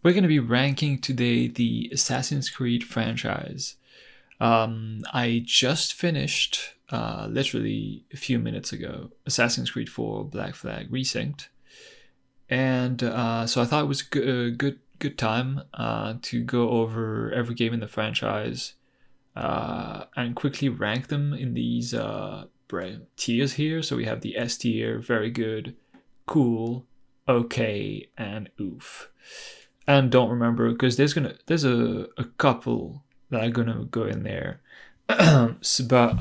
We're going to be ranking today the Assassin's Creed franchise. I just finished, literally a few minutes ago, Assassin's Creed 4 Black Flag Resynced. And so I thought it was a good time to go over every game in the franchise and quickly rank them in these tiers here. So we have the S tier, very good, cool, okay, and oof. And don't remember, because there's a couple that are gonna go in there. But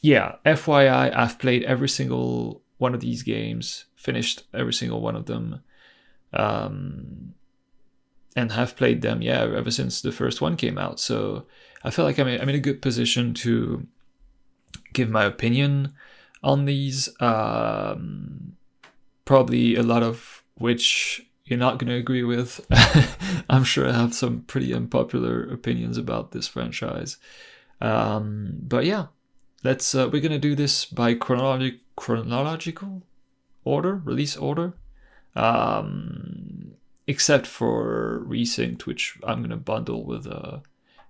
yeah, FYI, I've played every single one of these games, finished every single one of them, and have played them, yeah, ever since the first one came out. So I feel like I'm in a good position to give my opinion on these. Probably a lot of which you're not going to agree with. I'm sure I have some pretty unpopular opinions about this franchise. But yeah, we're going to do this by chronological order, release order. Except for Resynced, which I'm going to bundle with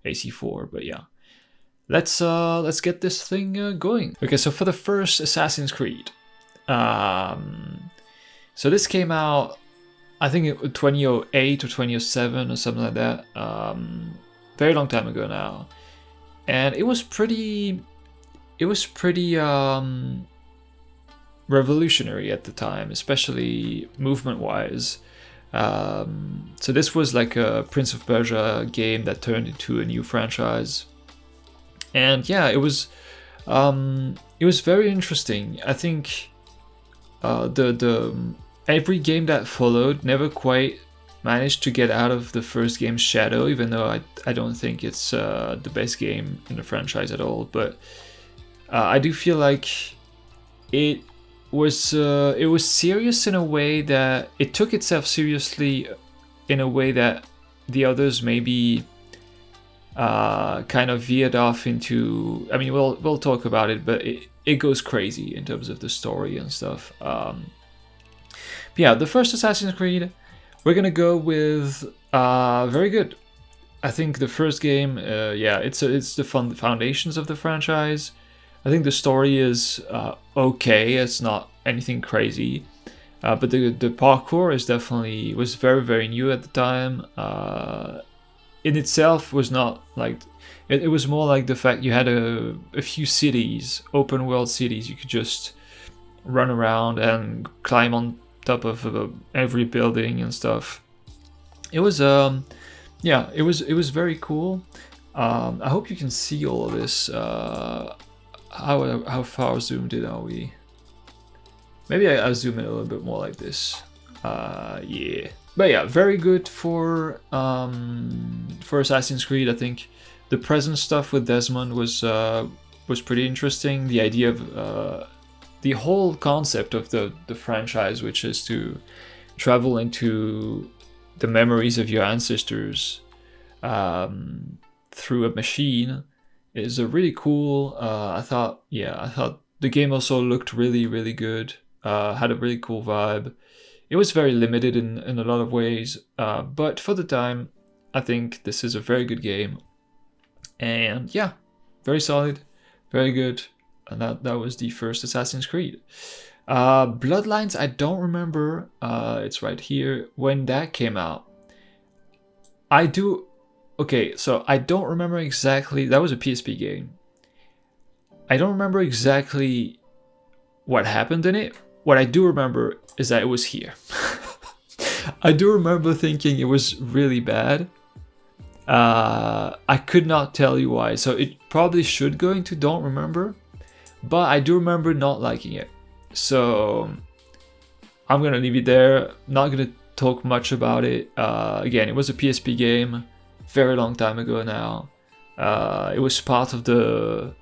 AC4, but yeah. Let's get this thing going. Okay, so for the first Assassin's Creed. So this came out, I think it was 2008 or 2007 or something like that. Very long time ago now, and it was pretty revolutionary at the time, especially movement-wise. So this was like a Prince of Persia game that turned into a new franchise, and yeah, it was very interesting. I think every game that followed never quite managed to get out of the first game's shadow, even though I don't think it's the best game in the franchise at all. But I do feel like it was serious in a way that it took itself seriously in a way that the others maybe kind of veered off into. I mean, we'll talk about it, but it goes crazy in terms of the story and stuff. Yeah, the first Assassin's Creed, we're gonna go with very good. I think the first game, yeah, it's the foundations of the franchise. I think the story is okay. It's not anything crazy, but the parkour was very, very new at the time. In itself was not like it was more like the fact you had a few cities, open world cities. You could just run around and climb on top of every building and stuff. It was yeah, it was very cool. I hope you can see all of this. How far zoomed in are we? Maybe I'll zoom in a little bit more like this. Yeah, but yeah, very good for Assassin's Creed. I think the present stuff with Desmond was pretty interesting. The idea of the whole concept of the franchise, which is to travel into the memories of your ancestors through a machine, is a really cool. I thought the game also looked really, really good. Had a really cool vibe. It was very limited in a lot of ways, but for the time, I think this is a very good game. And yeah, very solid, very good. And that was the first Assassin's Creed. Bloodlines, I don't remember. It's right here when that came out. I do. Okay, so I don't remember exactly. That was a PSP game. I don't remember exactly what happened in it. What I do remember is that it was here. I do remember thinking it was really bad. I could not tell you why. So it probably should go into don't remember. But I do remember not liking it. So I'm going to leave it there. Not going to talk much about it. Again, it was a PSP game. Very long time ago now. It was part of the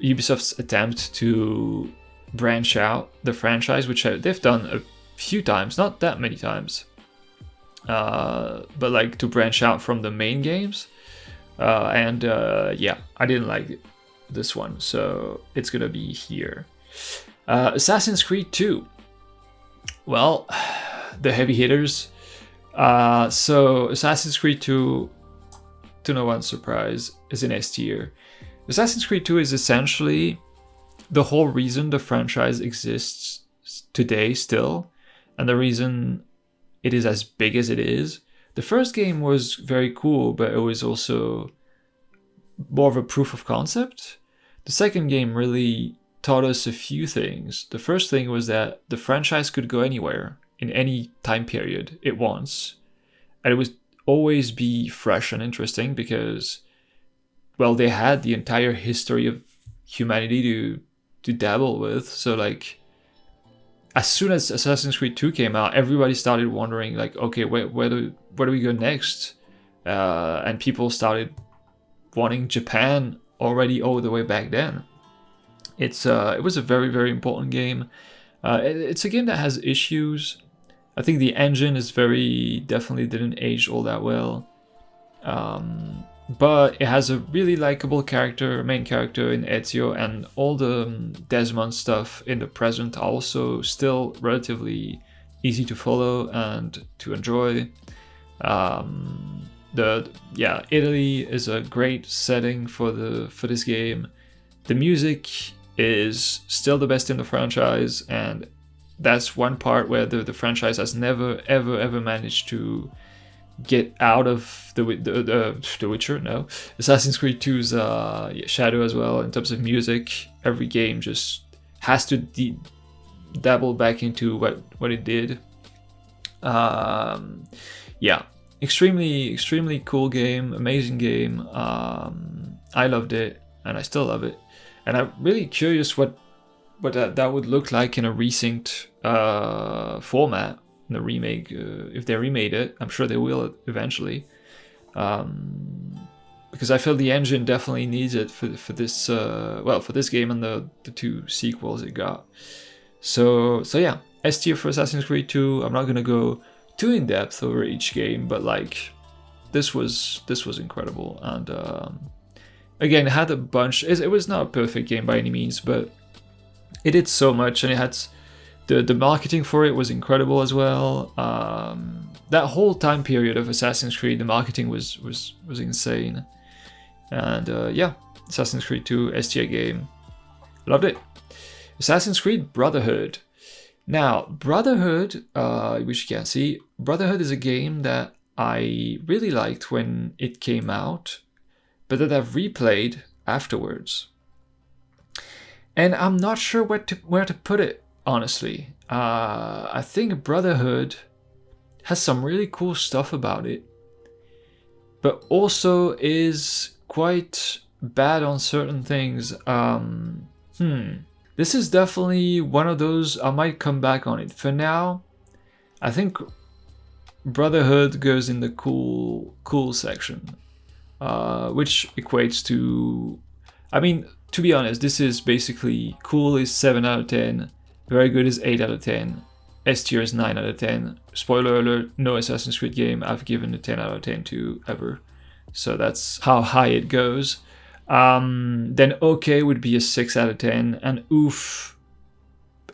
Ubisoft's attempt to branch out the franchise, which they've done a few times. Not that many times. But like to branch out from the main games. And yeah, I didn't like it. This one, so it's gonna be here. Assassin's Creed 2. Well, the heavy hitters. So Assassin's Creed 2, to no one's surprise, is in S tier. Assassin's Creed 2 is essentially the whole reason the franchise exists today still, and the reason it is as big as it is. The first game was very cool, but it was also more of a proof of concept. The second game really taught us a few things. The first thing was that the franchise could go anywhere in any time period it wants, and it would always be fresh and interesting because, well, they had the entire history of humanity to dabble with. So like, as soon as Assassin's Creed 2 came out, everybody started wondering like, okay, where do we go next? And people started wanting Japan already all the way back then. It was a very, very important game. It's a game that has issues. I think the engine is definitely didn't age all that well. But it has a really likable main character in Ezio, and all the Desmond stuff in the present are also still relatively easy to follow and to enjoy. Italy is a great setting for this game. The music is still the best in the franchise, and that's one part where the franchise has never ever managed to get out of the Witcher. No, Assassin's Creed 2's Shadow as well. In terms of music, every game just has to dabble back into what it did. Extremely cool game, amazing game. I loved it, and I still love it, and I'm really curious what that would look like in a resynced format. The remake, if they remade it, I'm sure they will eventually, because I feel the engine definitely needs it for this for this game and the two sequels it got. So yeah, S tier for Assassin's Creed 2. I'm not gonna go too in depth over each game, but like this was incredible, and again, it had a bunch. It was not a perfect game by any means, but it did so much, and it had. The marketing for it was incredible as well. That whole time period of Assassin's Creed, the marketing was insane. And Assassin's Creed 2 S tier game. Loved it. Assassin's Creed Brotherhood. Now, Brotherhood, which you can't see, Brotherhood is a game that I really liked when it came out, but that I've replayed afterwards. And I'm not sure where to put it. Honestly, I think Brotherhood has some really cool stuff about it, but also is quite bad on certain things. This is definitely one of those. I might come back on it. For now, I think Brotherhood goes in the cool section, which equates to, I mean, to be honest, this is basically cool is 7 out of 10. Very good is 8 out of 10. S tier is 9 out of 10. Spoiler alert, no Assassin's Creed game I've given a 10 out of 10 to ever. So that's how high it goes. Then OK would be a 6 out of 10. And oof,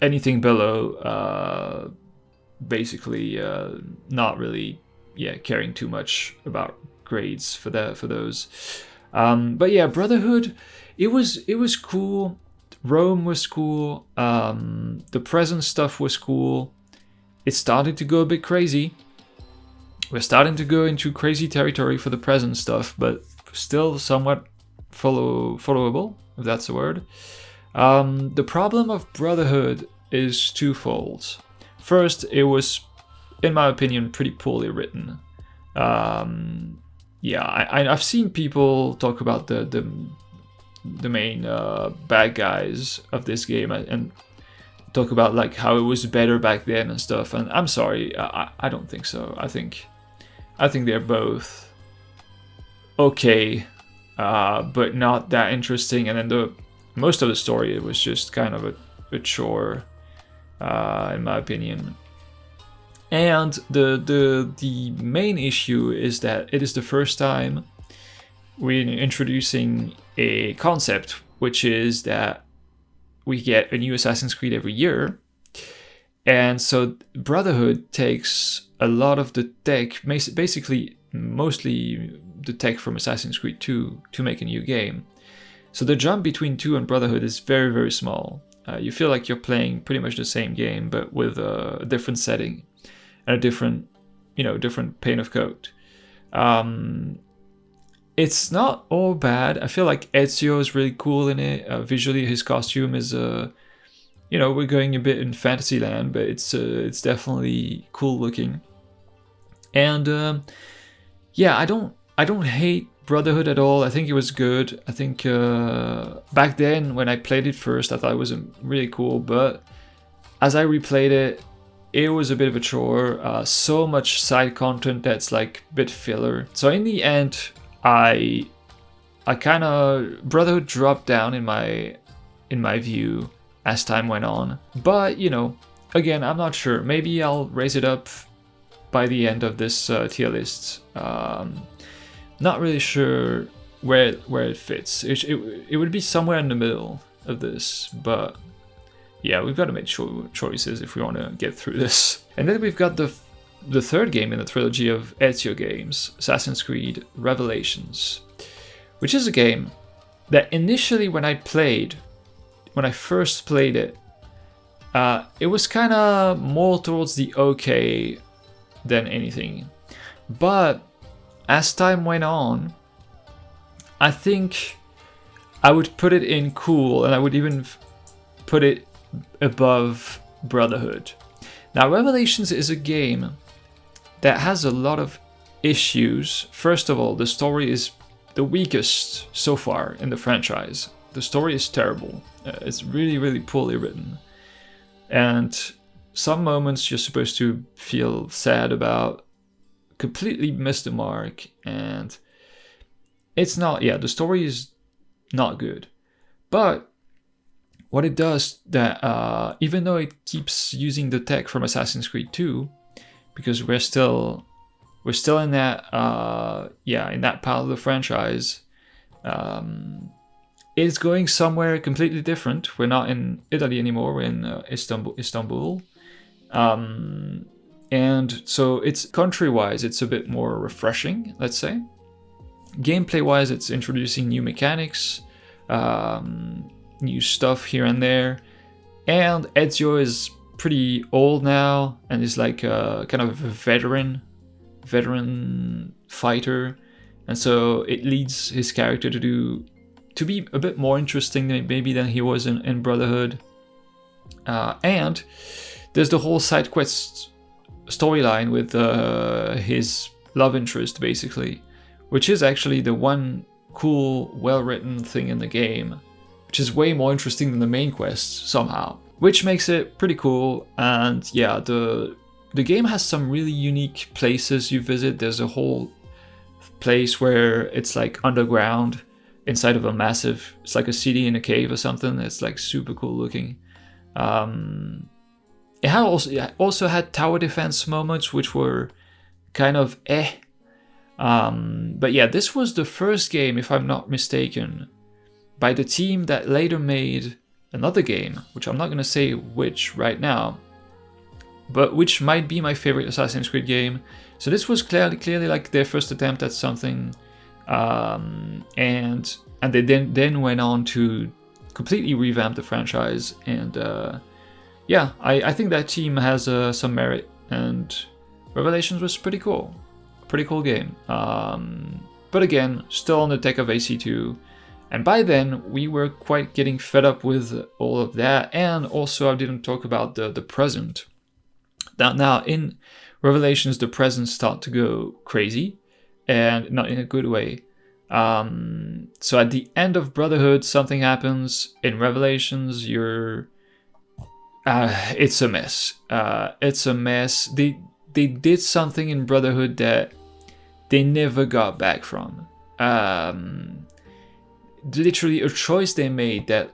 anything below, basically not really caring too much about grades for those. But yeah, Brotherhood, it was cool. Rome was cool, the present stuff was cool. It started to go a bit crazy. We're starting to go into crazy territory for the present stuff, but still somewhat followable, if that's a word. The problem of Brotherhood is twofold. First, it was, in my opinion, pretty poorly written. I've seen people talk about the main bad guys of this game and talk about like how it was better back then and stuff, and I'm sorry, I don't think so. I think they're both okay, but not that interesting, and then most of the story, it was just kind of a chore, in my opinion. And the main issue is that it is the first time we're introducing a concept, which is that we get a new Assassin's Creed every year, And so Brotherhood takes a lot of the tech, basically mostly the tech from Assassin's Creed 2 to make a new game. So the jump between 2 and Brotherhood is very, very small. You feel like you're playing pretty much the same game, but with a different setting and a different, different paint of coat. It's not all bad. I feel like Ezio is really cool in it. Visually, his costume is, we're going a bit in fantasy land, but it's definitely cool looking. And I don't hate Brotherhood at all. I think it was good. I think back then when I played it first, I thought it was really cool, but as I replayed it, it was a bit of a chore. So much side content that's like a bit filler. So in the end, I kind of Brotherhood dropped down in my view as time went on. But again, I'm not sure. Maybe I'll raise it up by the end of this tier list. Not really sure where it fits. It would be somewhere in the middle of this, but yeah, we've got to make choices if we want to get through this. And then we've got the third game in the trilogy of Ezio games, Assassin's Creed Revelations, which is a game that initially when I first played it, it was kind of more towards the okay than anything. But as time went on, I think I would put it in cool, and I would even put it above Brotherhood. Now, Revelations is a game that has a lot of issues. First of all, the story is the weakest so far in the franchise. The story is terrible. It's really, really poorly written. And some moments you're supposed to feel sad about, completely missed the mark, and it's not, the story is not good. But what it does, that even though it keeps using the tech from Assassin's Creed 2, because we're still in that in that part of the franchise, it's going somewhere completely different. We're not in Italy anymore, we're in Istanbul. And so it's country-wise, it's a bit more refreshing, let's say. Gameplay-wise, it's introducing new mechanics, new stuff here and there. And Ezio is pretty old now and is like a kind of a veteran fighter. And so it leads his character to be a bit more interesting maybe than he was in Brotherhood. And there's the whole side quest storyline with his love interest, basically, which is actually the one cool, well-written thing in the game, which is way more interesting than the main quest somehow, which makes it pretty cool. And yeah, the game has some really unique places you visit. There's a whole place where it's like underground inside of a massive, it's like a city in a cave or something. It's like super cool looking. It also had tower defense moments, which were kind of but yeah, this was the first game, if I'm not mistaken, by the team that later made another game, which I'm not going to say which right now, but which might be my favorite Assassin's Creed game. So this was clearly like their first attempt at something, and they then went on to completely revamp the franchise. And I think that team has some merit, and Revelations was pretty cool game. But again, still on the tech of AC2, and by then we were quite getting fed up with all of that. And also I didn't talk about the present. Now in Revelations, the present start to go crazy, and not in a good way. So at the end of Brotherhood, something happens. In Revelations, it's a mess. It's a mess. They did something in Brotherhood that they never got back from. Literally a choice they made that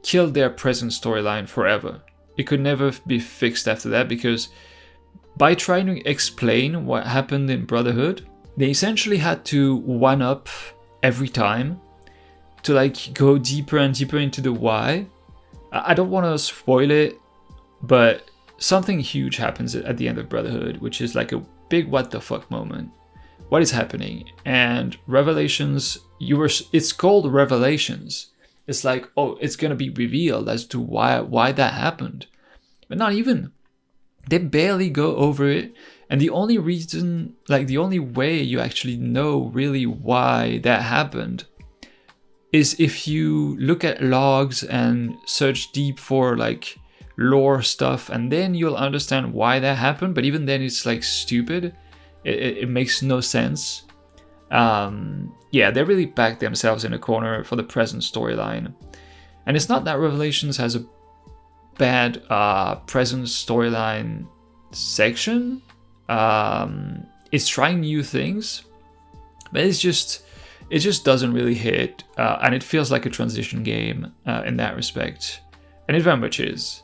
killed their present storyline forever. It could never be fixed after that, because by trying to explain what happened in Brotherhood, they essentially had to one-up every time to like go deeper and deeper into the why. I don't want to spoil it, but something huge happens at the end of Brotherhood, which is like a big what the fuck moment. What is happening? And Revelations, it's called Revelations. It's like, oh, it's gonna be revealed as to why that happened. But not even. They barely go over it. And the only reason, like the only way you actually know really why that happened is if you look at logs and search deep for like lore stuff, and then you'll understand why that happened. But even then it's like stupid. It makes no sense. Yeah, they really backed themselves in a corner for the present storyline. And it's not that Revelations has a bad present storyline section. It's trying new things, but it just doesn't really hit, and it feels like a transition game in that respect. And it very much is,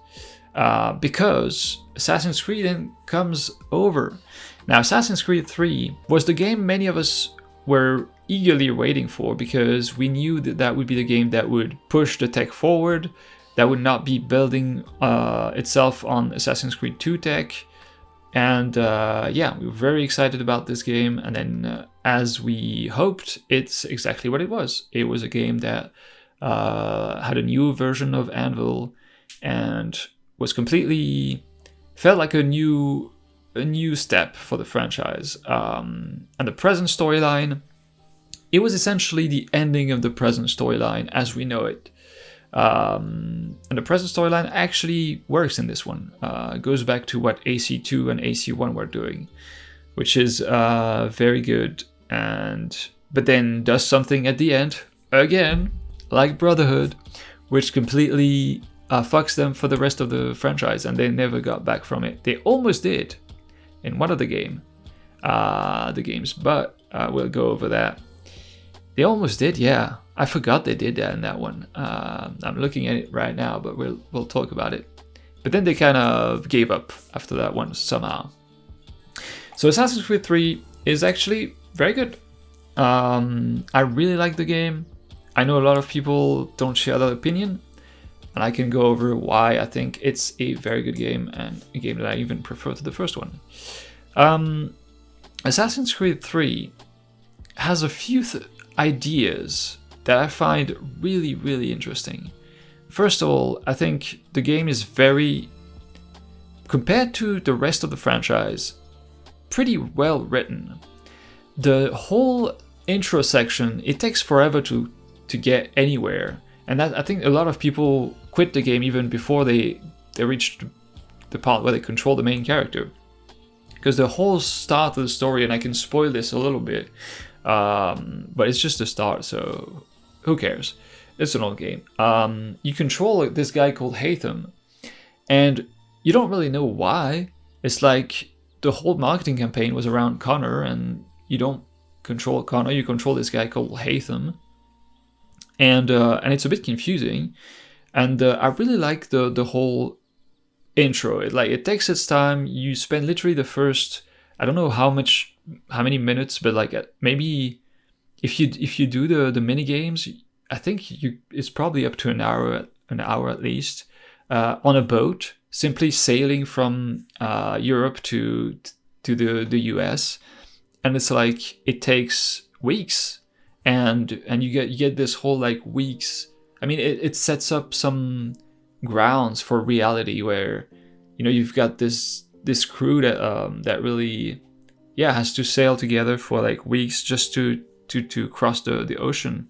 because Assassin's Creed then comes over. Now, Assassin's Creed 3 was the game many of us were eagerly waiting for, because we knew that would be the game that would push the tech forward, that would not be building itself on Assassin's Creed 2 tech. And yeah, we were very excited about this game. And then, as we hoped, it's exactly what it was. It was a game that had a new version of Anvil and was felt like a new step for the franchise. And the present storyline, it was essentially the ending of the present storyline as we know it. And the present storyline actually works in this one. It goes back to what AC2 and AC1 were doing, which is very good. But then does something at the end, again, like Brotherhood, which completely fucks them for the rest of the franchise, and they never got back from it. They almost did in one of the games, but we'll go over that. They almost did, yeah. I forgot they did that in that one. I'm looking at it right now, but we'll talk about it. But then they kind of gave up after that one somehow. So Assassin's Creed 3 is actually very good. I really like the game. I know a lot of people don't share that opinion, and I can go over why I think it's a very good game, and a game that I even prefer to the first one. Assassin's Creed 3 has a few ideas that I find really, really interesting. First of all, I think the game is very, compared to the rest of the franchise, pretty well written. The whole intro section, it takes forever to get anywhere. And that, I think a lot of people quit the game even before they reached the part where they control the main character. Because the whole start of the story, and I can spoil this a little bit, but it's just the start, so who cares? It's an old game. You control this guy called Haytham, and you don't really know why. It's like the whole marketing campaign was around Connor, and you don't control Connor, you control this guy called Haytham. And it's a bit confusing. And I really like the whole intro. It takes its time. You spend literally the first, I don't know how many minutes, but like maybe if you do the mini games, I think it's probably up to an hour at least, on a boat, simply sailing from Europe to the US, and it's like it takes weeks, and you get this whole like weeks. I mean, it sets up some grounds for reality where, you know, you've got this crew that really, yeah, has to sail together for like weeks just to cross the ocean.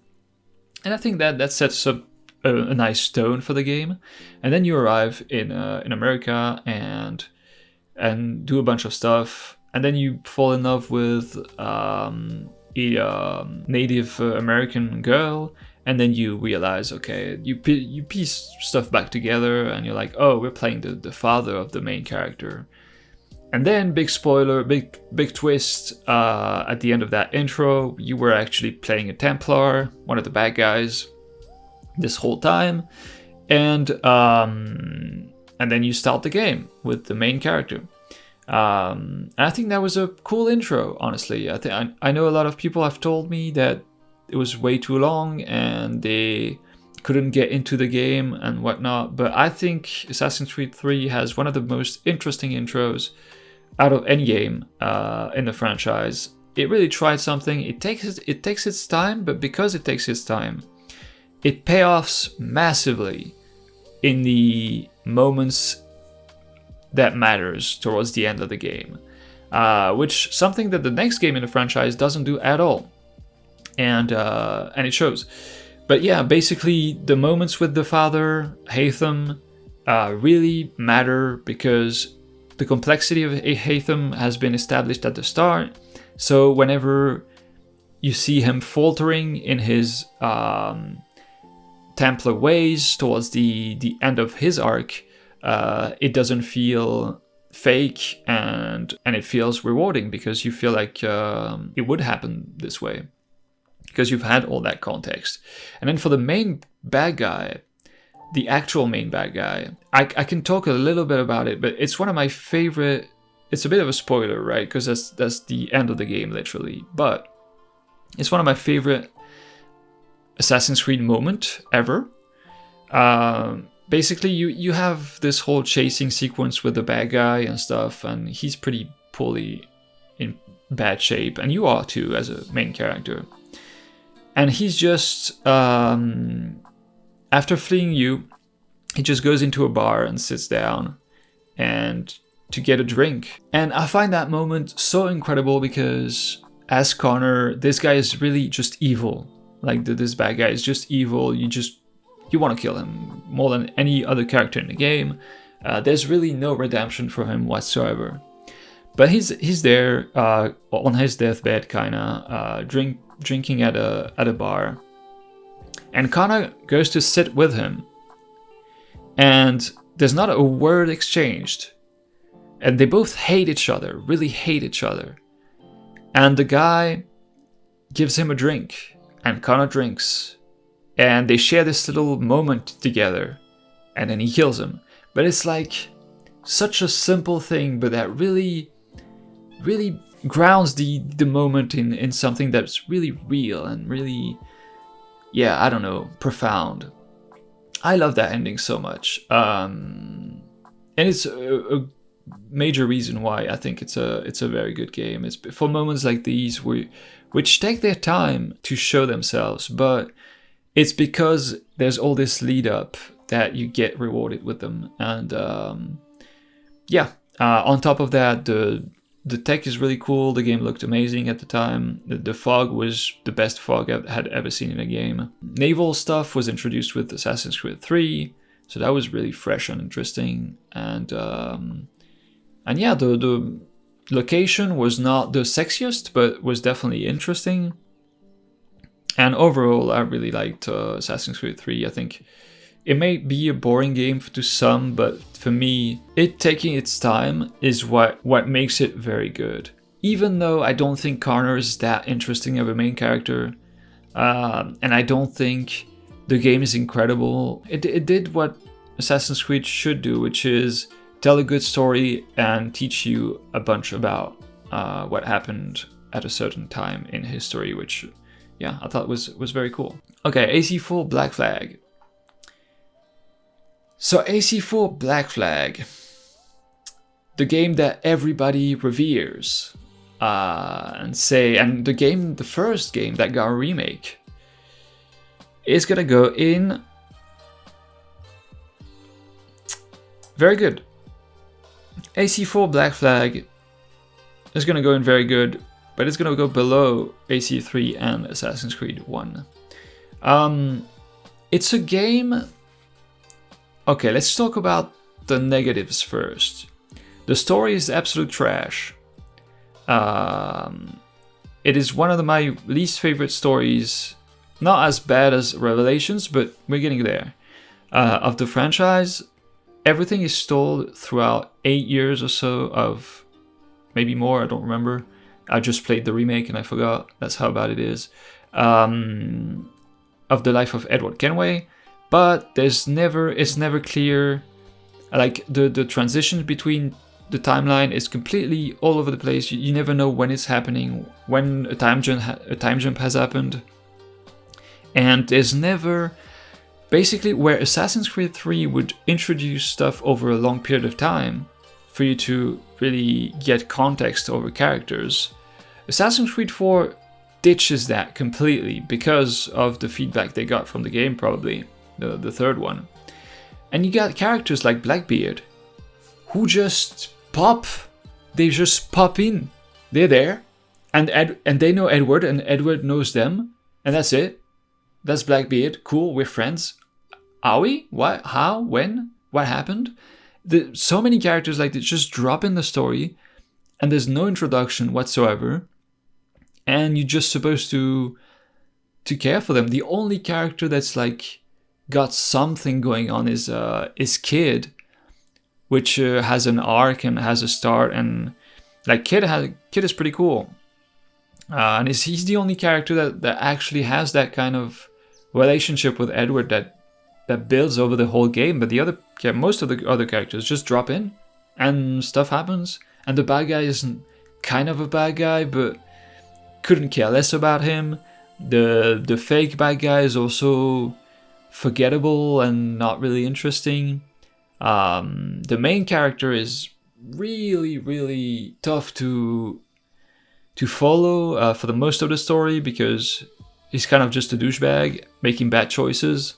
And I think that sets up a nice tone for the game. And then you arrive in America and do a bunch of stuff, and then you fall in love with a Native American girl, and then you realize, okay, you piece stuff back together, and you're like, oh, we're playing the father of the main character. And then, big spoiler, big twist, at the end of that intro, you were actually playing a Templar, one of the bad guys, this whole time. And then you start the game with the main character. And I think that was a cool intro, honestly. I know a lot of people have told me that it was way too long, and they couldn't get into the game and whatnot. But I think Assassin's Creed 3 has one of the most interesting intros out of any game in the franchise. It really tried something. It takes its time, but because it takes its time, it payoffs massively in the moments that matters towards the end of the game, which something that the next game in the franchise doesn't do at all, and it shows. But yeah, basically the moments with the father, Haytham, really matter because the complexity of Haytham has been established at the start. So whenever you see him faltering in his Templar ways towards the end of his arc, it doesn't feel fake, and it feels rewarding because you feel like it would happen this way because you've had all that context. And then for the main bad guy, the actual main bad guy, I can talk a little bit about it, but it's one of my favorite. It's a bit of a spoiler, right? Because that's the end of the game, literally. But it's one of my favorite Assassin's Creed moment ever. Basically, you have this whole chasing sequence with the bad guy and stuff, and he's pretty poorly in bad shape, and you are too as a main character. And he's just, after fleeing you, he just goes into a bar and sits down and to get a drink. And I find that moment so incredible because as Connor, this guy is really just evil. Like this bad guy is just evil. You want to kill him more than any other character in the game. There's really no redemption for him whatsoever. But he's there on his deathbed, kinda drinking at a bar, and Connor goes to sit with him, and there's not a word exchanged, and they both hate each other, really hate each other, and the guy gives him a drink, and Connor drinks, and they share this little moment together, and then he kills him. But it's like such a simple thing, but that really grounds the moment in something that's really real and really, yeah, I don't know, profound. I love that ending so much, and it's a major reason why I think it's a very good game. It's for moments like these which take their time to show themselves, but it's because there's all this lead up that you get rewarded with them. And on top of that, the tech is really cool. The game looked amazing at the time. The fog was the best fog I had ever seen in a game. Naval stuff was introduced with Assassin's Creed 3, so that was really fresh and interesting. And yeah, the location was not the sexiest, but was definitely interesting. And overall, I really liked Assassin's Creed 3. I think it may be a boring game to some, but for me, it taking its time is what makes it very good. Even though I don't think Connor is that interesting of a main character, and I don't think the game is incredible, it did what Assassin's Creed should do, which is tell a good story and teach you a bunch about what happened at a certain time in history, which, yeah, I thought was very cool. Okay, AC4 Black Flag. So AC4 Black Flag, the game that everybody reveres, and the first game that got a remake, is gonna go in very good. AC4 Black Flag is gonna go in very good, but it's gonna go below AC3 and Assassin's Creed 1. It's a game. Okay, let's talk about the negatives first. The story is absolute trash. It is one of my least favorite stories, not as bad as Revelations, but we're getting there. Of the franchise, everything is told throughout 8 years or so of, maybe more, I don't remember. I just played the remake and I forgot. That's how bad it is. Of the life of Edward Kenway. But it's never clear. Like the transition between the timeline is completely all over the place. You never know when it's happening, when a time jump has happened, and there's never basically where Assassin's Creed 3 would introduce stuff over a long period of time for you to really get context over characters, Assassin's Creed 4 ditches that completely because of the feedback they got from the game, probably, the third one. And you got characters like Blackbeard, who just pop. They just pop in. They're there, and they know Edward, and Edward knows them, and that's it. That's Blackbeard. Cool, we're friends. Are we? What? How? When? What happened? So many characters like this just drop in the story, and there's no introduction whatsoever. And you're just supposed to care for them. The only character that's like got something going on is Kid, which has an arc and has a start, and like Kid is pretty cool. And he's the only character that actually has that kind of relationship with Edward that builds over the whole game. But most of the other characters just drop in, and stuff happens. And the bad guy isn't kind of a bad guy, but couldn't care less about him. The fake bad guy is also forgettable and not really interesting. The main character is really, really tough to follow for the most of the story, because he's kind of just a douchebag making bad choices,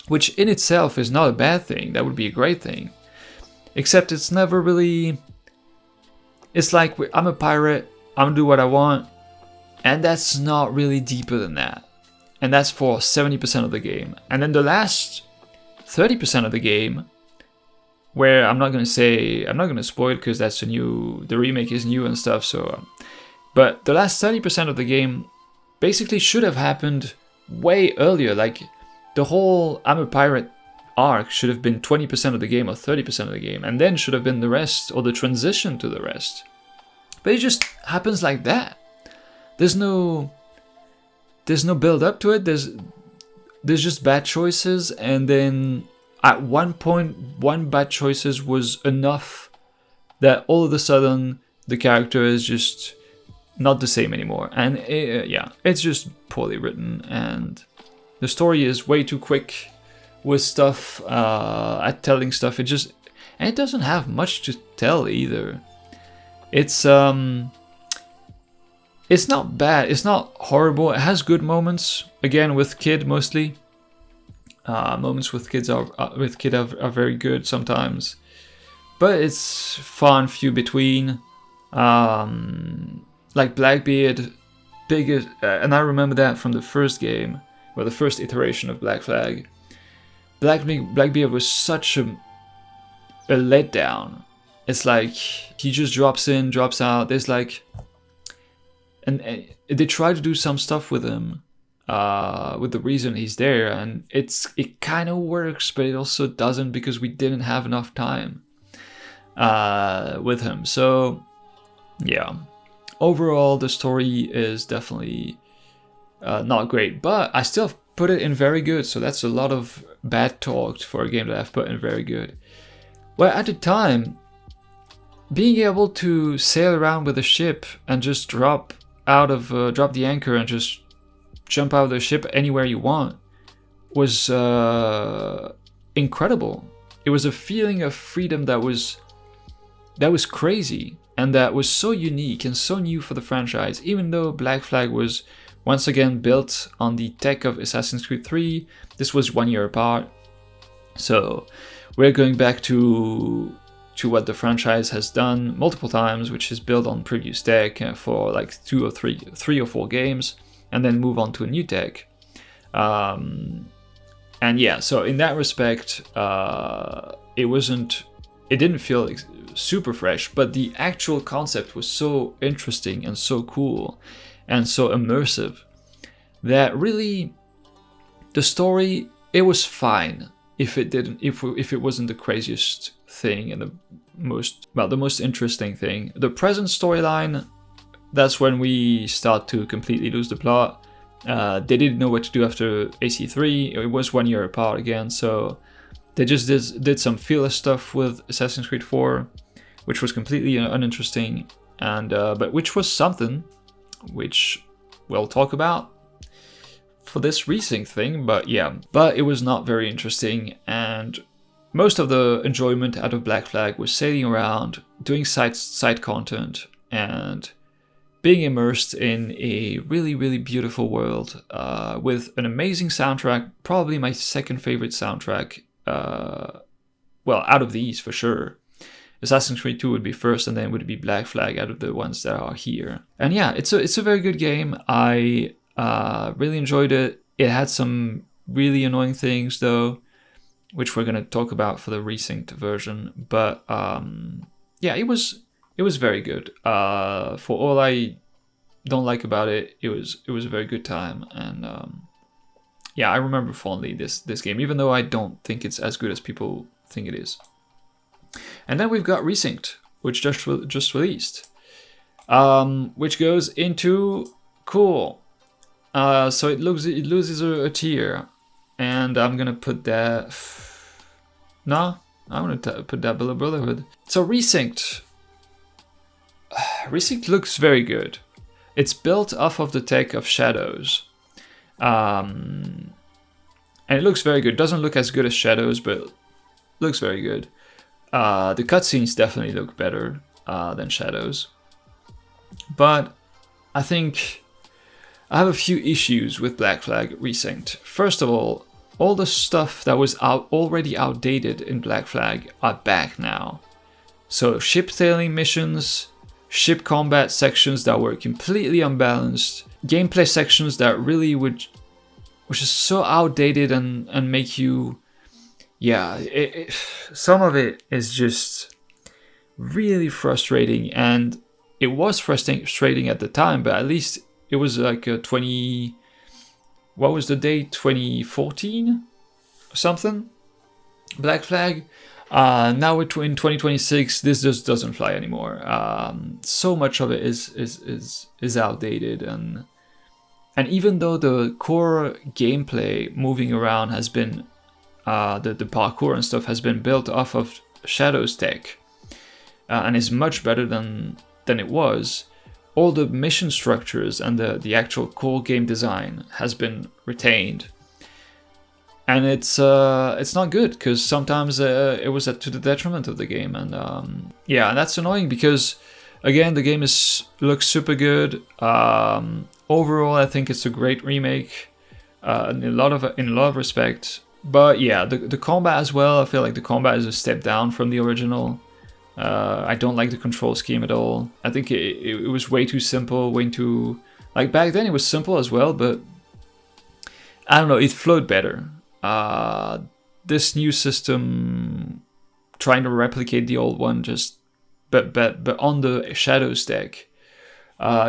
which in itself is not a bad thing. That would be a great thing, except it's never really. It's like, I'm a pirate, I'm gonna do what I want. And that's not really deeper than that. And that's for 70% of the game. And then the last 30% of the game, where I'm not going to spoil it because the remake is new and stuff. So, but the last 30% of the game basically should have happened way earlier. Like the whole I'm a pirate arc should have been 20% of the game or 30% of the game. And then should have been the rest, or the transition to the rest. But it just happens like that. There's no build up to it. There's just bad choices, and then at one point, one bad choices was enough that all of a sudden the character is just not the same anymore. And it's just poorly written, and the story is way too quick with stuff at telling stuff. And it doesn't have much to tell either. It's not bad, it's not horrible, it has good moments, again with Kid mostly. Moments with Kid are very good sometimes. But it's far and few between. Like Blackbeard, biggest, and I remember that from the first game, or the first iteration of Black Flag. Blackbeard was such a letdown. It's like, he just drops in, drops out, there's like... And they try to do some stuff with him, with the reason he's there, and it kind of works, but it also doesn't, because we didn't have enough time with him. So, yeah. Overall, the story is definitely not great, but I still put it in very good, so that's a lot of bad talk for a game that I've put in very good. Well, at the time, being able to sail around with a ship and just drop the anchor and just jump out of the ship anywhere you want was incredible. It was a feeling of freedom that was crazy, and that was so unique and so new for the franchise. Even though Black Flag was once again built on the tech of Assassin's Creed 3, this was 1 year apart. So we're going back to what the franchise has done multiple times, which is build on previous tech for like 3 or 4 games, and then move on to a new tech. And yeah, so in that respect, it didn't feel super fresh, but the actual concept was so interesting and so cool and so immersive that really the story, it was fine if it wasn't the craziest thing and the most interesting thing. The present storyline, that's when we start to completely lose the plot. They didn't know what to do after AC3. It was 1 year apart again, so they just did some fearless stuff with Assassin's Creed 4, which was completely uninteresting, and but which was something which we'll talk about for this Resynced thing, but yeah. But it was not very interesting, and most of the enjoyment out of Black Flag was sailing around, doing side content, and being immersed in a really, really beautiful world with an amazing soundtrack, probably my second favorite soundtrack. Well, out of these, for sure. Assassin's Creed 2 would be first, and then would be Black Flag out of the ones that are here. And yeah, it's a very good game. I really enjoyed it. It had some really annoying things, though, which we're going to talk about for the Resynced version. But yeah, it was very good. For all I don't like about it, it was a very good time. And yeah, I remember fondly this game, even though I don't think it's as good as people think it is. And then we've got Resynced, which just released, which goes into cool. So it loses a tier, and I'm gonna put that. No, I'm gonna put that below Brotherhood. So Resynced looks very good. It's built off of the tech of Shadows, and it looks very good. Doesn't look as good as Shadows, but looks very good. The cutscenes definitely look better than Shadows, but I think I have a few issues with Black Flag Resynced. First of all the stuff that was already outdated in Black Flag are back now. So ship sailing missions, ship combat sections that were completely unbalanced, gameplay sections that really which is so outdated and make you, yeah, some of it is just really frustrating, and it was frustrating at the time, but at least it was like what was the date, 2014 or something, Black Flag. Now in 2026, this just doesn't fly anymore. So much of it is outdated, and even though the core gameplay moving around has been the parkour and stuff has been built off of Shadow's tech, and is much better than it was, all the mission structures and the actual core game design has been retained. And it's not good, because sometimes it was to the detriment of the game, and yeah, and that's annoying because, again, the game looks super good. Overall, I think it's a great remake in a lot of respect. But yeah, the combat as well, I feel like the combat is a step down from the original. I don't like the control scheme at all. I think it was way too simple, way too, like, back then it was simple as well, but I don't know, it flowed better. This new system trying to replicate the old one but on the Shadows deck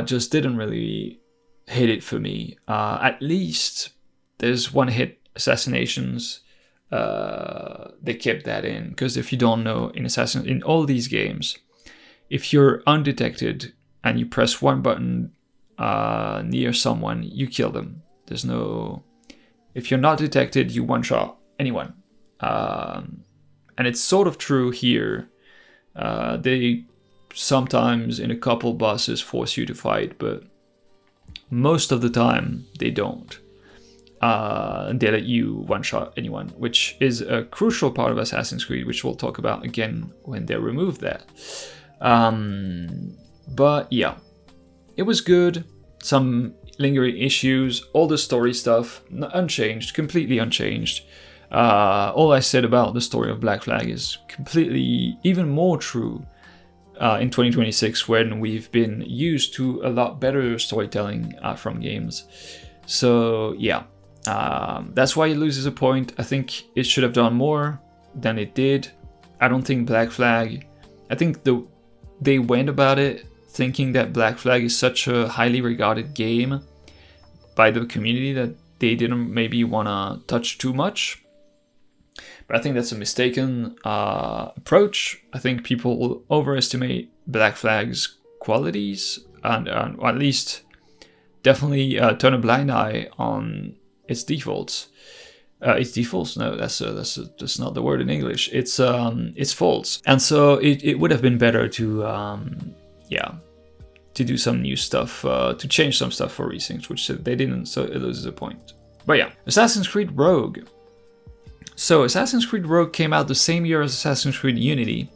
just didn't really hit it for me. At least there's one hit assassinations. They kept that in, because if you don't know, in all these games, if you're undetected and you press one button near someone, you kill them. There's no, if you're not detected, you one shot anyone. And it's sort of true here. They sometimes in a couple bosses force you to fight, but most of the time they don't. They let you one-shot anyone, which is a crucial part of Assassin's Creed, which we'll talk about again when they remove that. But yeah, it was good. Some lingering issues, all the story stuff unchanged, completely unchanged. All I said about the story of Black Flag is completely even more true in 2026, when we've been used to a lot better storytelling from games. So yeah, that's why it loses a point. I think it should have done more than it did. I don't think Black Flag, I think they went about it thinking that Black Flag is such a highly regarded game by the community that they didn't maybe want to touch too much. But I think that's a mistaken approach. I think people overestimate Black Flag's qualities, and or at least definitely turn a blind eye on its defaults. Its defaults? No, that's not the word in English. It's faults. And so it would have been better to do some new stuff, to change some stuff for Resynced, which they didn't, so it loses a point. But yeah, Assassin's Creed Rogue. So Assassin's Creed Rogue came out the same year as Assassin's Creed Unity.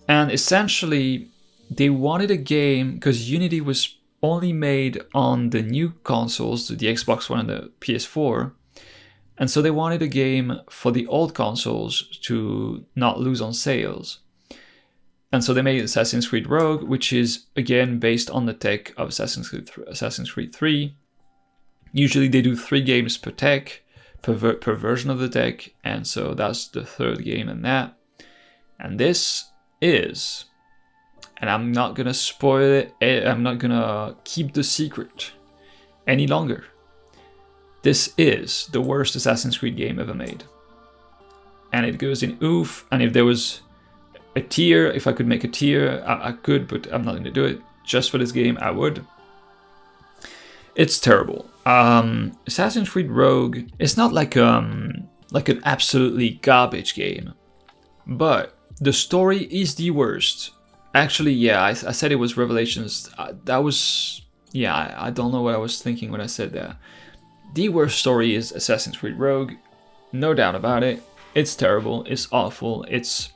And essentially, they wanted a game, because Unity was only made on the new consoles, the Xbox One and the PS4. And so they wanted a game for the old consoles to not lose on sales. And so they made Assassin's Creed Rogue, which is, again, based on the tech of Assassin's Creed 3. Usually they do 3 games per tech, per version of the tech. And so that's the 3rd game in that. And this is, and I'm not going to spoil it, I'm not going to keep the secret any longer. This is the worst Assassin's Creed game ever made. And it goes in oof, and if there was a tier, if I could make a tier, I could, but I'm not going to do it. Just for this game, I would. It's terrible. Assassin's Creed Rogue is not like an absolutely garbage game, but the story is the worst. Actually, yeah, I said it was Revelations. That was, yeah, I don't know what I was thinking when I said that. The worst story is Assassin's Creed Rogue, no doubt about it. It's terrible, it's awful, it's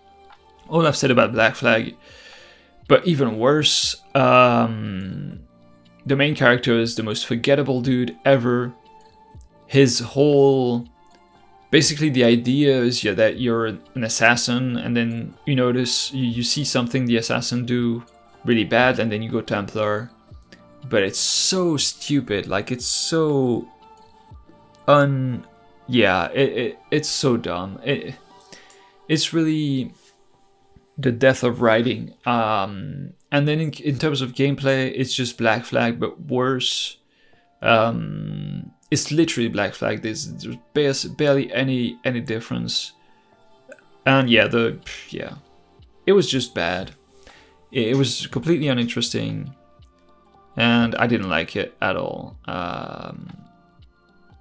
all I've said about Black Flag, but even worse. The main character is the most forgettable dude ever. His whole, basically the idea is that you're an assassin, and then you notice, you see something the assassin do really bad, and then you go Templar. But it's so stupid, like it's so it's so dumb. It's really the death of writing. And then in terms of gameplay, it's just Black Flag, but worse. It's literally Black Flag. There's barely any difference. And it was just bad. It was completely uninteresting, and I didn't like it at all.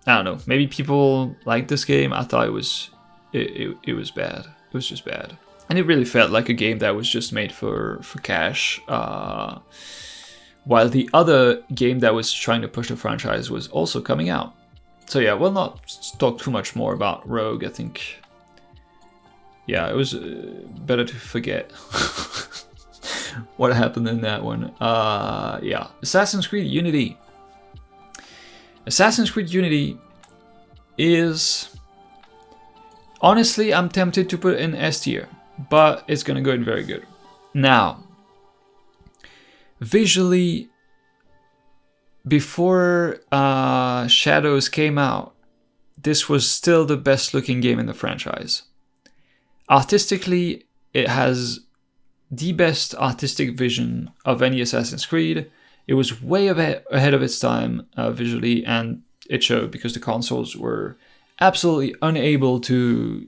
I don't know. Maybe people like this game. I thought it was bad. It was just bad, and it really felt like a game that was just made for cash. While the other game that was trying to push the franchise was also coming out. So yeah, we'll not talk too much more about Rogue. I think, yeah, it was better to forget what happened in that one. Yeah, Assassin's Creed Unity. Assassin's Creed Unity is, honestly, I'm tempted to put it in S tier, but it's gonna go in very good. Now, visually, before Shadows came out, this was still the best looking game in the franchise. Artistically, it has the best artistic vision of any Assassin's Creed. It was way ahead of its time visually, and it showed because the consoles were absolutely unable to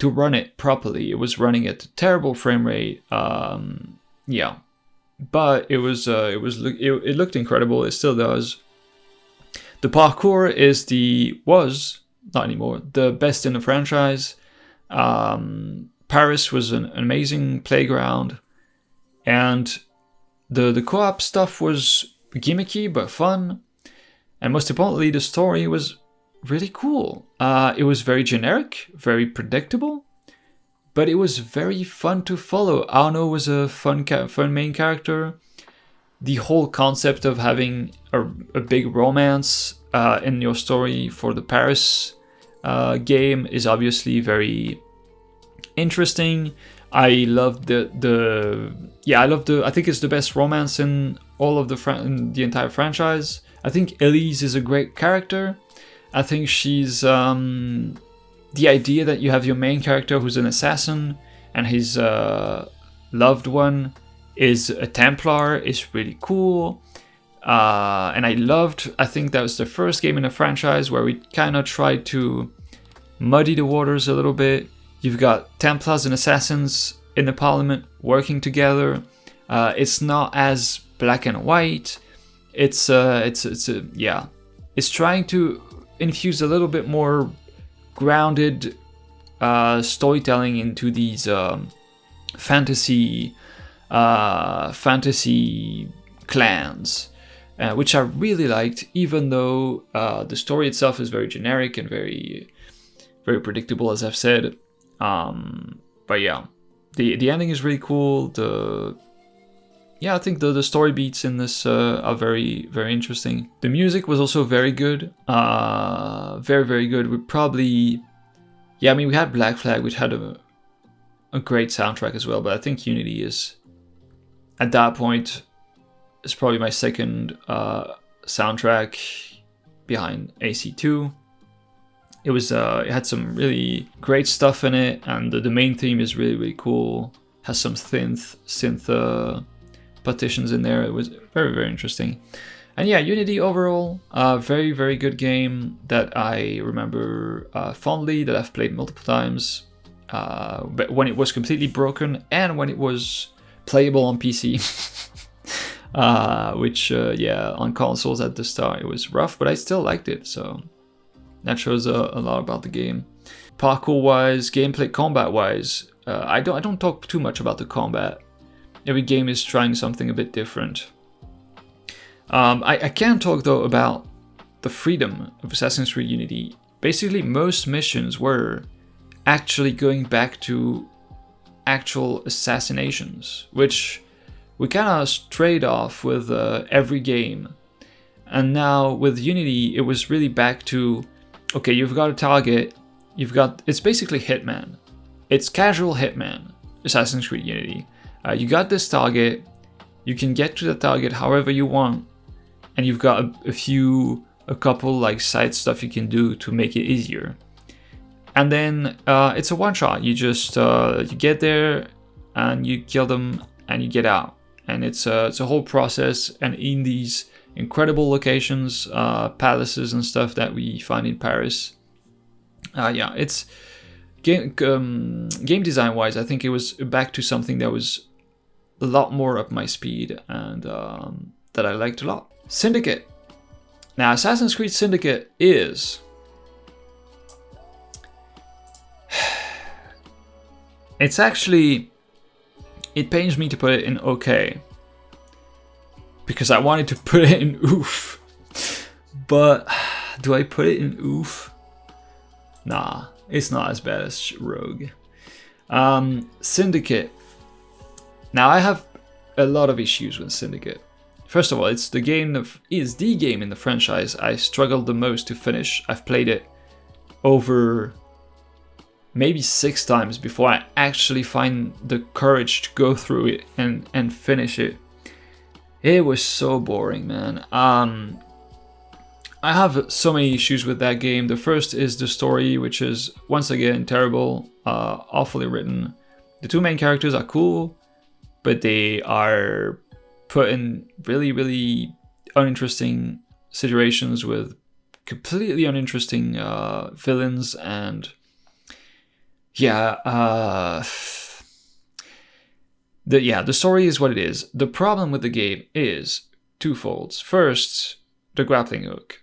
run it properly. It was running at a terrible frame rate. Yeah, but it looked incredible. It still does. The parkour was not anymore the best in the franchise. Paris was an amazing playground, and the co-op stuff was gimmicky but fun, and most importantly, the story was really cool. It was very generic, very predictable, but it was very fun to follow. Arno was a fun main character. The whole concept of having a big romance in your story for the Paris game is obviously very interesting. I love I think it's the best romance in all of in the entire franchise. I think Elise is a great character. I think she's the idea that you have your main character who's an assassin and his loved one is a Templar is really cool. And I think that was the first game in the franchise where we kind of tried to muddy the waters a little bit. You've got Templars and Assassins in the Parliament working together. It's not as black and white. It's trying to infuse a little bit more grounded storytelling into these fantasy clans. which I really liked, even though the story itself is very generic and very, very predictable, as I've said. But yeah, the ending is really cool. I think the story beats in this are very, very interesting. The music was also very good, very, very good. We had Black Flag, which had a great soundtrack as well, but I think Unity is, at that point, is probably my second soundtrack behind AC2. It had some really great stuff in it, and the main theme is really, really cool. Has some synth partitions in there. It was very, very interesting. And yeah, Unity overall, very, very good game that I remember fondly, that I've played multiple times. But when it was completely broken and when it was playable on PC, which on consoles at the start it was rough, but I still liked it. So that shows a lot about the game. Parkour-wise, gameplay, combat-wise, I don't talk too much about the combat. Every game is trying something a bit different. I can talk though about the freedom of Assassin's Creed Unity. Basically, most missions were actually going back to actual assassinations, which we kind of strayed off with every game. And now with Unity, it was really back to, okay, you've got a target, it's basically Hitman. It's casual Hitman, Assassin's Creed Unity. You got this target, you can get to the target however you want, and you've got a couple like side stuff you can do to make it easier. And then it's a one shot. You just you get there and you kill them and you get out. And it's a whole process. And in these incredible locations, palaces and stuff that we find in Paris, it's game design wise. I think it was back to something that was a lot more up my speed and that I liked a lot. Syndicate. Now, Assassin's Creed Syndicate is it's actually, it pains me to put it in okay, because I wanted to put it in oof, but do I put it in oof? Nah, it's not as bad as Rogue. Syndicate. Now, I have a lot of issues with Syndicate. First of all, it's the game in the franchise I struggled the most to finish. I've played it over maybe 6 times before I actually find the courage to go through it and finish it. It was so boring, man. I have so many issues with that game. The first is the story, which is once again terrible, awfully written. The 2 main characters are cool, but they are put in really, really uninteresting situations with completely uninteresting villains, and the story is what it is. The problem with the game is twofold. First, the grappling hook.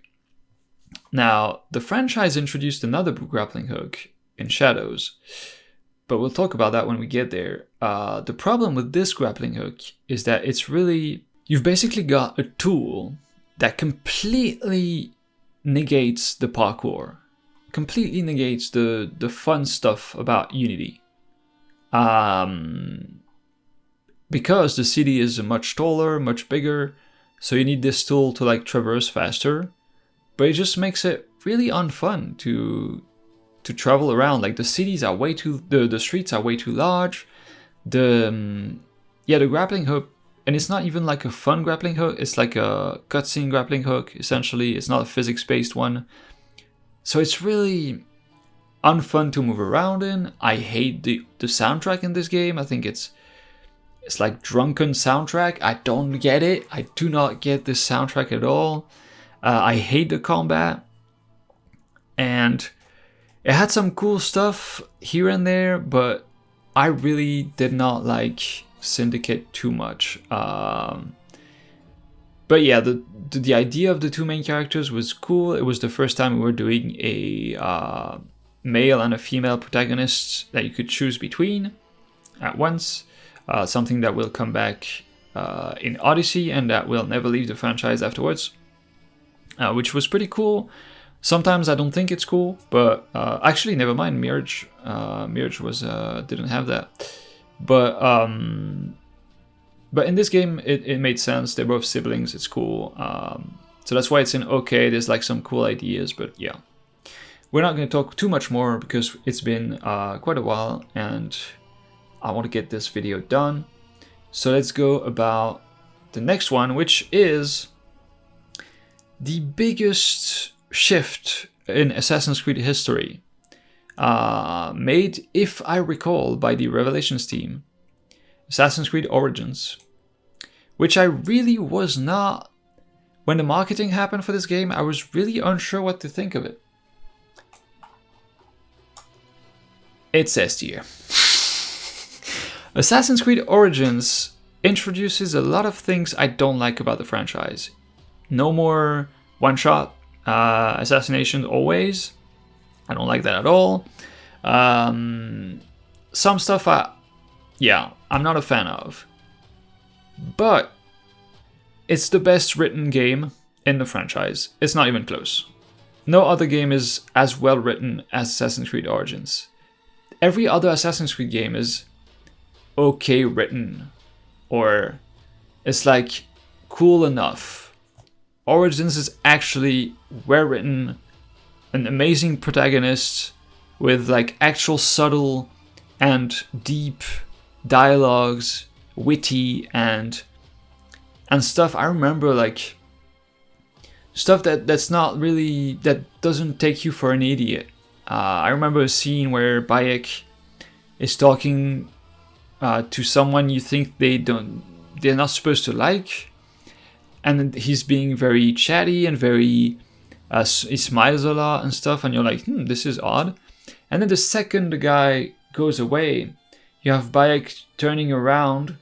Now, the franchise introduced another grappling hook in Shadows, but we'll talk about that when we get there. The problem with this grappling hook is that it's really, you've basically got a tool that completely negates the parkour, completely negates the fun stuff about Unity. Because the city is much taller, much bigger, so you need this tool to like traverse faster, but it just makes it really unfun to travel around. Like the cities are way too, the streets are way too large. The grappling hook, and it's not even like a fun grappling hook, it's like a cutscene grappling hook, essentially. It's not a physics-based one. So it's really unfun to move around in. I hate the soundtrack in this game. I think it's like drunken soundtrack. I don't get it. I do not get this soundtrack at all. I hate the combat. And it had some cool stuff here and there, but I really did not like Syndicate too much. But yeah, the idea of the 2 main characters was cool. It was the first time we were doing a male and a female protagonist that you could choose between at once. Something that will come back in Odyssey, and that will never leave the franchise afterwards, which was pretty cool. Sometimes I don't think it's cool, but actually, never mind. Mirage was didn't have that, but in this game it made sense. They're both siblings. It's cool. So that's why it's in okay. There's like some cool ideas, but yeah, we're not going to talk too much more because it's been quite a while, and I want to get this video done. So let's go about the next one, which is the biggest shift in Assassin's Creed history, made, if I recall, by the Revelations team, Assassin's Creed Origins, which I really was not, when the marketing happened for this game, I was really unsure what to think of it. It says here, Assassin's Creed Origins introduces a lot of things I don't like about the franchise. No more one-shot assassination always. I don't like that at all. Some stuff I'm not a fan of. But it's the best written game in the franchise. It's not even close. No other game is as well written as Assassin's Creed Origins. Every other Assassin's Creed game is okay written, or it's like cool enough. Origins is actually well written, an amazing protagonist with like actual subtle and deep dialogues, witty and stuff. I remember like stuff that's not really, that doesn't take you for an idiot. I remember a scene where Bayek is talking to someone you think they're not supposed to like, and he's being very chatty and very he smiles a lot and stuff, and you're like, this is odd. And then the second the guy goes away, you have Bayek turning around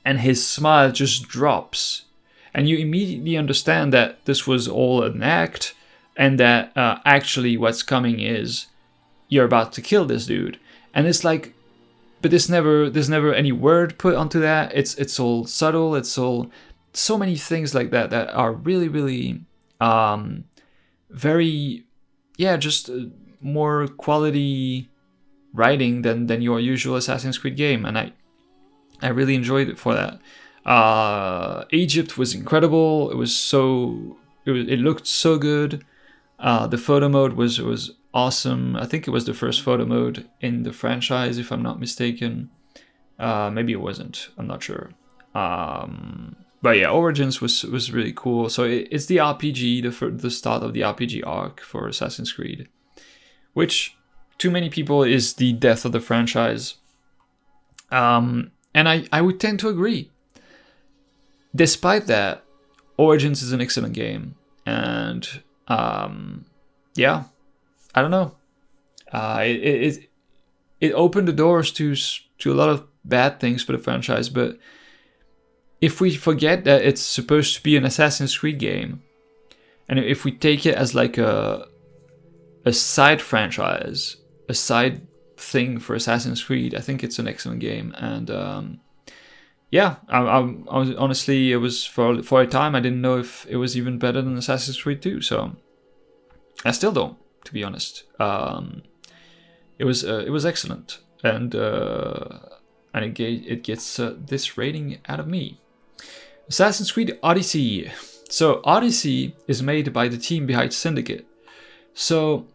and his smile just drops, and you immediately understand that this was all an act, and that actually what's coming is you're about to kill this dude. And it's like, but there's never any word put onto that. It's all subtle. It's all so many things like that that are really, really very, just more quality writing than your usual Assassin's Creed game, and I really enjoyed it for that. Egypt was incredible. It looked so good. The photo mode was awesome. I think it was the first photo mode in the franchise, if I'm not mistaken. Maybe it wasn't. I'm not sure. But yeah, Origins was really cool. So it's the RPG, the start of the RPG arc for Assassin's Creed, which to many people is the death of the franchise. And I would tend to agree. Despite that, Origins is an excellent game, and I don't know. It opened the doors to a lot of bad things for the franchise, but if we forget that it's supposed to be an Assassin's Creed game, and if we take it as like a side franchise, a side thing for Assassin's Creed, I think it's an excellent game. And I was honestly, it was for a time I didn't know if it was even better than Assassin's Creed 2. So I still don't, to be honest. It was excellent, and it gets this rating out of me. Assassin's Creed Odyssey. So Odyssey is made by the team behind Syndicate. So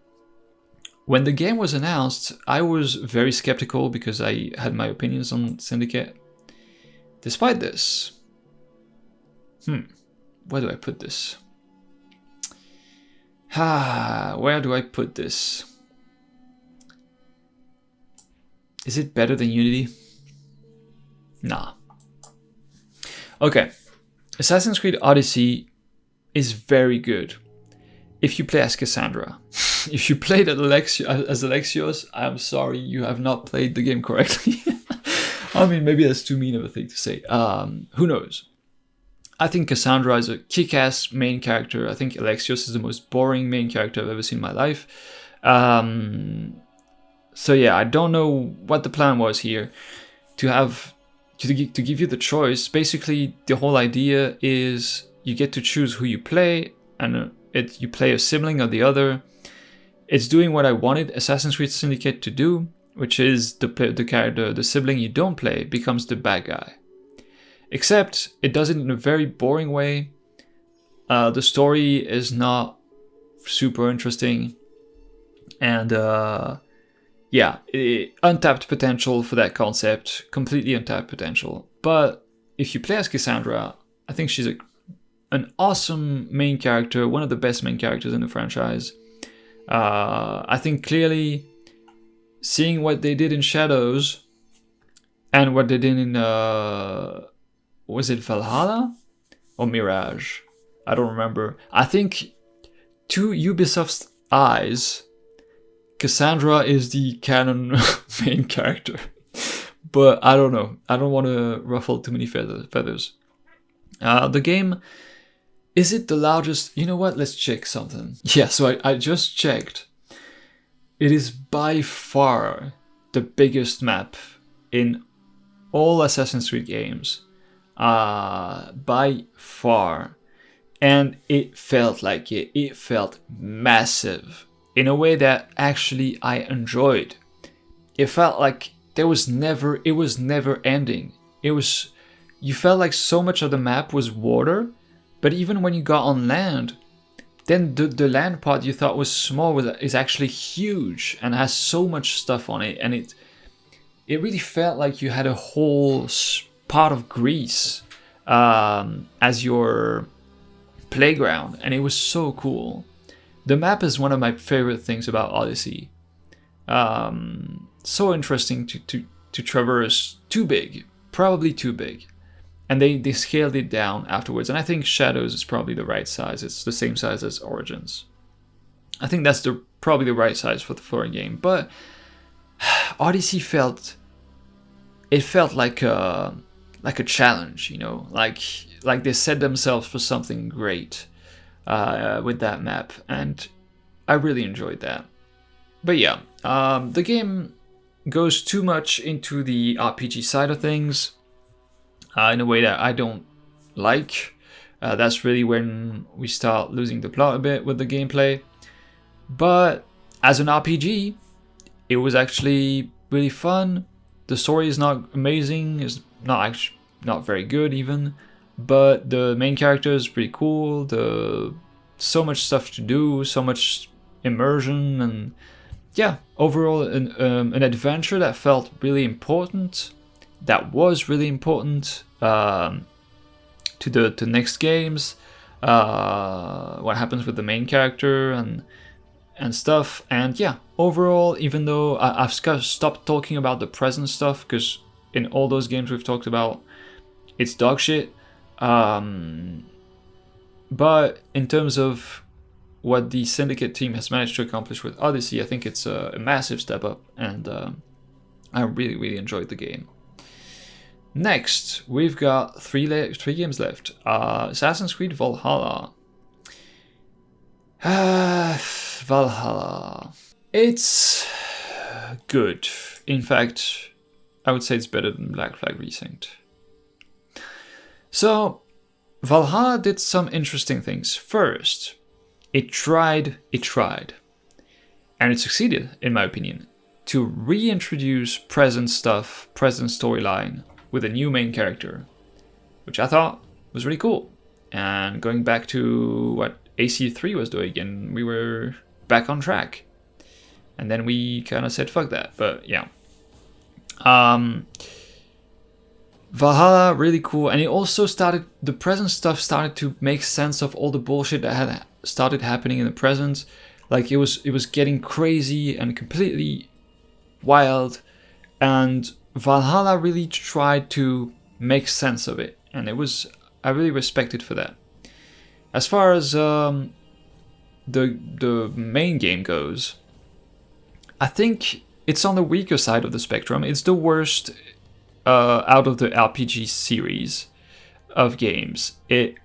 when the game was announced, I was very skeptical because I had my opinions on Syndicate. Despite this, where do I put this? Where do I put this? Is it better than Unity? Nah. Okay. Assassin's Creed Odyssey is very good if you play as Cassandra. If you played as Alexios, I'm sorry, you have not played the game correctly. I mean, maybe that's too mean of a thing to say. Who knows? I think Cassandra is a kick-ass main character. I think Alexios is the most boring main character I've ever seen in my life. So yeah, I don't know what the plan was here. To to give you the choice. Basically, the whole idea is you get to choose who you play, and you play a sibling or the other. It's doing what I wanted Assassin's Creed Syndicate to do, which is the sibling you don't play becomes the bad guy. Except it does it in a very boring way. The story is not super interesting, and untapped potential for that concept, completely untapped potential. But if you play as Cassandra, I think she's an awesome main character, one of the best main characters in the franchise. I think clearly seeing what they did in Shadows and what they did in was it Valhalla or Mirage? I don't remember. I think to Ubisoft's eyes, Cassandra is the canon main character. But I don't know. I don't want to ruffle too many feathers. The game, is it the largest? You know what? Let's check something. Yeah, so I just checked. It is by far the biggest map in all Assassin's Creed games. By far. And it felt like it. It felt massive in a way that actually I enjoyed. It felt like it was never ending. You felt like so much of the map was water, but even when you got on land, then the land part you thought was small is actually huge and has so much stuff on it, and it really felt like you had a whole part of Greece as your playground, and it was so cool. The map is one of my favorite things about Odyssey. So interesting to traverse. Too big, probably too big. And they scaled it down afterwards. And I think Shadows is probably the right size. It's the same size as Origins. I think that's probably the right size for a game. But Odyssey felt like a challenge, you know, like they set themselves for something great with that map, and I really enjoyed that. But yeah, the game goes too much into the RPG side of things in a way that I don't like. That's really when we start losing the plot a bit with the gameplay. But as an RPG, it was actually really fun. The story is not amazing, it's not very good even, but the main character is pretty cool. So much stuff to do, so much immersion, and yeah, overall an adventure that felt really important, that was really important to the next games, what happens with the main character and stuff. And yeah, overall, even though I've stopped talking about the present stuff, because in all those games we've talked about, it's dog shit. But in terms of what the Syndicate team has managed to accomplish with Odyssey, I think it's a massive step up, and I really, really enjoyed the game. Next, we've got three games left. Assassin's Creed Valhalla. Valhalla. It's good. In fact, I would say it's better than Black Flag Resynced. So, Valhalla did some interesting things. First, it tried, and it succeeded, in my opinion, to reintroduce present stuff, present storyline, with a new main character, which I thought was really cool. And going back to what AC3 was doing, and we were back on track. And then we kind of said, fuck that, but yeah. Valhalla, really cool, and it also the present stuff started to make sense of all the bullshit that had started happening in the present. Like it was getting crazy and completely wild, and Valhalla really tried to make sense of it, and I really respect it for that. As far as the main game goes, I think it's on the weaker side of the spectrum. It's the worst out of the RPG series of games. It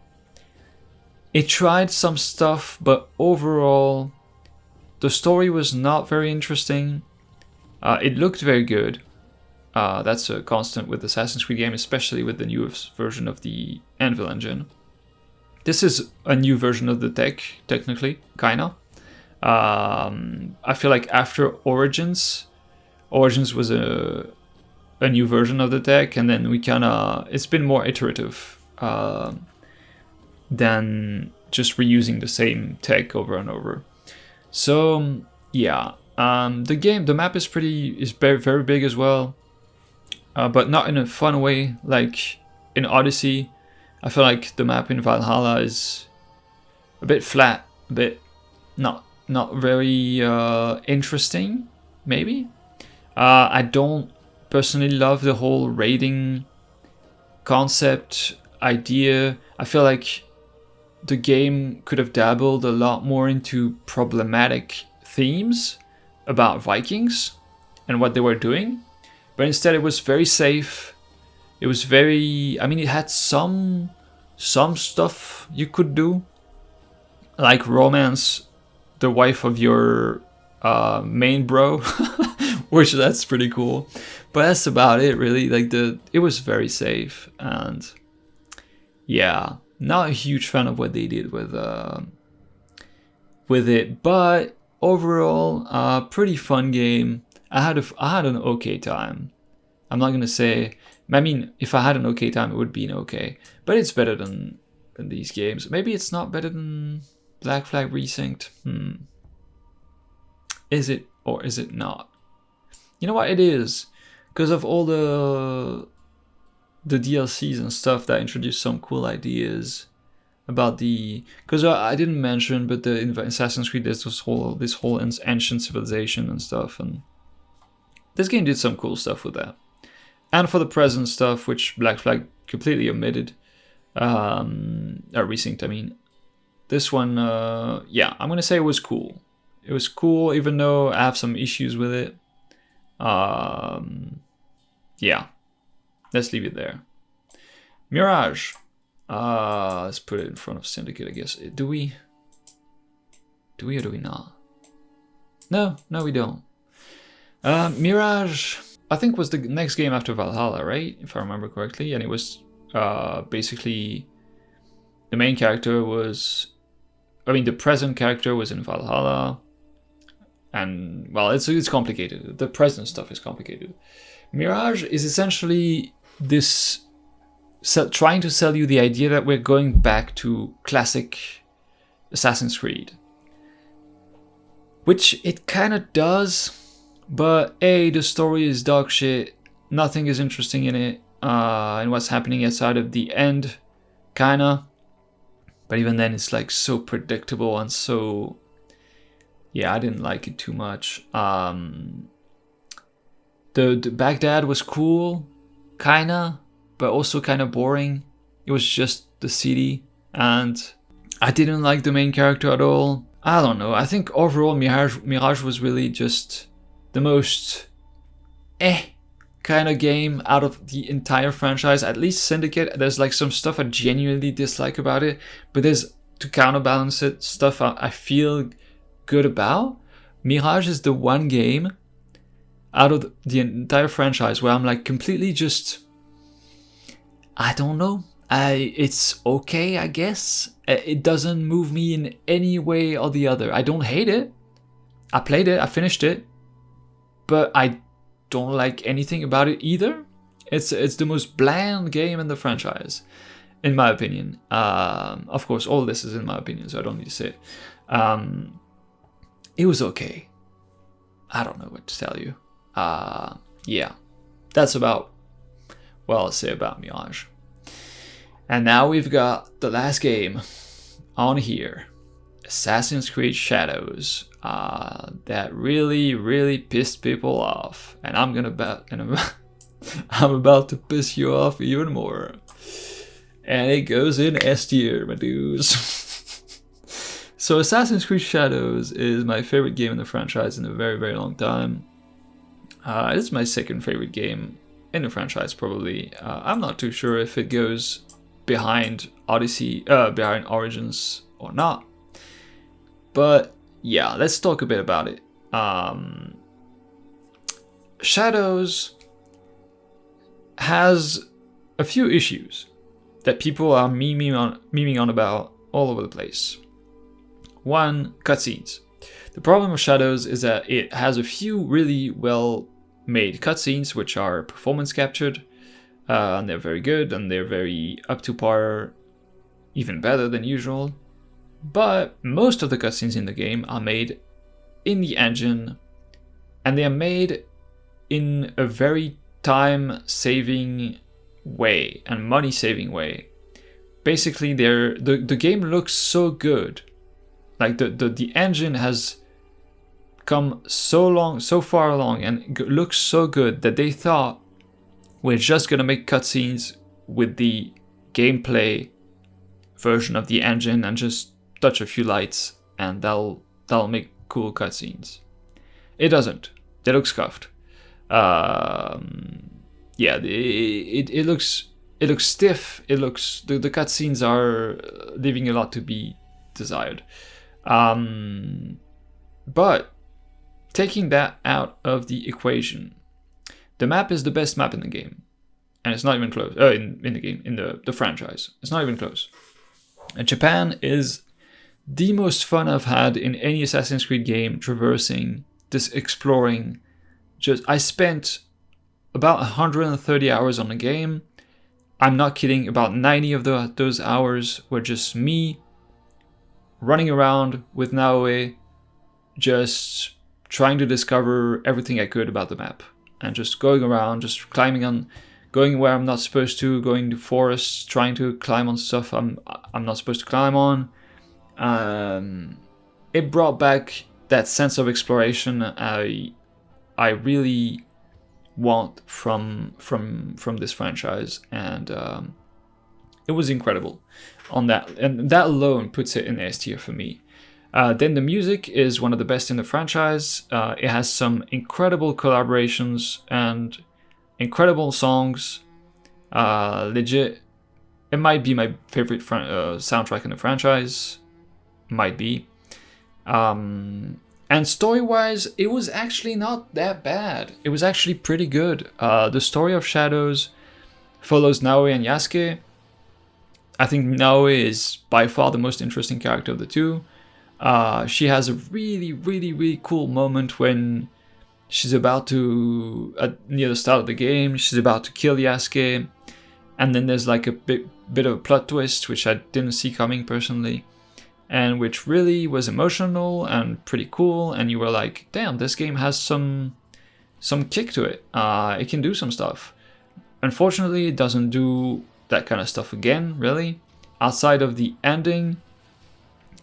tried some stuff, but overall, the story was not very interesting. It looked very good. That's a constant with Assassin's Creed game, especially with the newest version of the Anvil engine. This is a new version of the tech, technically, kinda. I feel like after Origins was a new version of the tech, and then it's been more iterative than just reusing the same tech over and over. So yeah, the map is very, very big as well, but not in a fun way like in Odyssey. I feel like the map in Valhalla is a bit flat, a bit not very interesting, maybe. I don't personally love the whole raiding concept idea. I feel like the game could have dabbled a lot more into problematic themes about Vikings and what they were doing, but instead it was very safe. It was very, I mean, it had some stuff you could do, like romance the wife of your main bro, which that's pretty cool. But that's about it, really. Like it was very safe, and yeah, not a huge fan of what they did with it, but overall, pretty fun game. I had an okay time. I'm not gonna say. I mean, if I had an okay time, it would be an okay. But it's better than these games. Maybe it's not better than Black Flag Resynced. Is it or is it not? You know what? It is, because of all the DLCs and stuff that introduced some cool ideas about the. Because I didn't mention, but in Assassin's Creed there's this whole ancient civilization and stuff, and this game did some cool stuff with that. And for the present stuff, which Black Flag completely omitted, Resynced, I mean, this one, yeah, I'm gonna say it was cool. It was cool, even though I have some issues with it. Yeah, let's leave it there. Mirage. Let's put it in front of Syndicate, I guess. Do we or do we not? No, we don't. Mirage, I think, was the next game after Valhalla, right? If I remember correctly. And it was basically the main character was, I mean, the present character was in Valhalla. And, well, it's complicated. The present stuff is complicated. Mirage is essentially this trying to sell you the idea that we're going back to classic Assassin's Creed. Which it kind of does. But the story is dog shit. Nothing is interesting in it. And what's happening outside of the end, kinda. But even then, it's like so predictable and so. Yeah, I didn't like it too much. The Baghdad was cool, kinda, but also kind of boring. It was just the city, and I didn't like the main character at all. I don't know. I think overall, Mirage was really just the most kind of game out of the entire franchise. At least Syndicate, there's like some stuff I genuinely dislike about it, but there's, to counterbalance it, stuff I feel good about. Mirage is the one game out of the entire franchise where I'm like completely just, I don't know, it's okay, I guess. It doesn't move me in any way or the other. I don't hate it. I played it, I finished it, but I don't like anything about it either. It's the most bland game in the franchise, in my opinion. Of course, all this is in my opinion, so I don't need to say it. It was okay. I don't know what to tell you. Yeah, that's about what I'll say about Mirage. And now we've got the last game on here, Assassin's Creed Shadows. That really, really pissed people off, and I'm about to piss you off even more. And it goes in S tier, my dudes. So Assassin's Creed Shadows is my favorite game in the franchise in a very, very long time. It's my second favorite game in the franchise, probably. I'm not too sure if it goes behind Odyssey, behind Origins or not. But yeah, let's talk a bit about it. Shadows has a few issues that people are memeing on about all over the place. One, cutscenes. The problem with Shadows is that it has a few really well made cutscenes which are performance captured, and they're very good and they're very up to par, even better than usual. But most of the cutscenes in the game are made in the engine, and they are made in a very time-saving way and money-saving way. Basically, the game looks so good. Like the engine has come so far along and looks so good that they thought we're just gonna make cutscenes with the gameplay version of the engine and just touch a few lights and that'll make cool cutscenes. It doesn't. They look scuffed. Yeah, it looks stiff. It looks the cutscenes are leaving a lot to be desired. But taking that out of the equation, the map is the best map in the game, and it's not even close. In the game, in the franchise, it's not even close. And Japan is the most fun I've had in any Assassin's Creed game, traversing, this exploring. I spent about 130 hours on the game. I'm not kidding, about 90 of those hours were just me running around with Naoe, just trying to discover everything I could about the map. And just going around, just climbing on, going where I'm not supposed to, going to forests, trying to climb on stuff I'm not supposed to climb on. It brought back that sense of exploration I really want from this franchise, and it was incredible on that, and that alone puts it in S tier for me. Then the music is one of the best in the franchise. It has some incredible collaborations and incredible songs. Legit, it might be my favorite soundtrack in the franchise. Might be. And story-wise, it was actually not that bad. It was actually pretty good. The story of Shadows follows Naoe and Yasuke. I think Naoe is by far the most interesting character of the two. She has a really, really, really cool moment when she's about to, near the start of the game, she's about to kill Yasuke. And then there's like a bit of a plot twist, which I didn't see coming personally. And which really was emotional and pretty cool, and you were like, damn, this game has some kick to it. It can do some stuff. Unfortunately, it doesn't do that kind of stuff again, really, outside of the ending,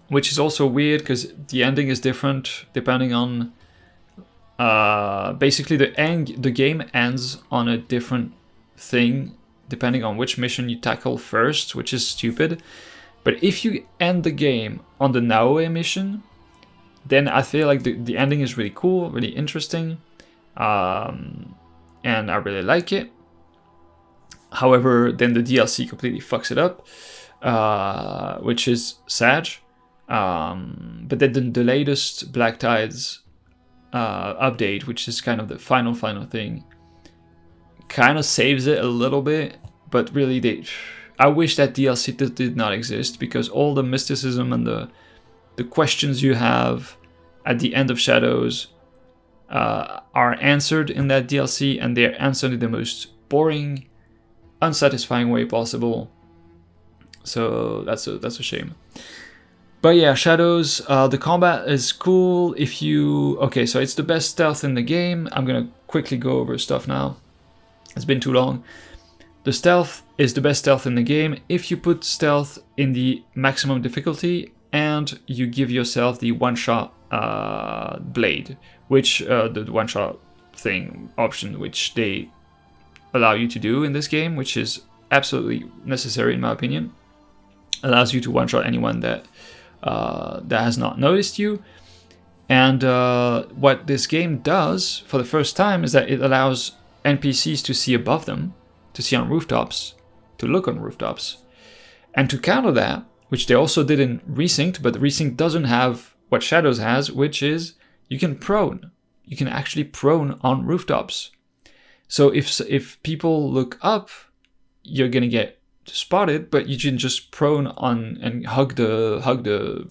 which is also weird because the ending is different depending on basically the game ends on a different thing depending on which mission you tackle first, which is stupid. But if you end the game on the Naoe mission, then I feel like the ending is really cool, really interesting, and I really like it. However, then the DLC completely fucks it up, which is sad. But then the latest Black Tides update, which is kind of the final thing, kind of saves it a little bit, but really I wish that DLC did not exist, because all the mysticism and the questions you have at the end of Shadows are answered in that DLC, and they're answered in the most boring, unsatisfying way possible. So that's a shame. But yeah, Shadows, the combat is cool. Okay, so it's the best stealth in the game. I'm gonna quickly go over stuff now. It's been too long. The stealth is the best stealth in the game if you put stealth in the maximum difficulty and you give yourself the one-shot blade, which the one-shot thing option, which they allow you to do in this game, which is absolutely necessary in my opinion. Allows you to one-shot anyone that has not noticed you. And what this game does for the first time is that it allows NPCs to see above them, to see on rooftops, to look on rooftops. And to counter that, which they also did in Resynced, but Resynced doesn't have what Shadows has, which is you can prone. You can actually prone on rooftops. So if people look up, you're gonna get spotted, but you can just prone on and hug the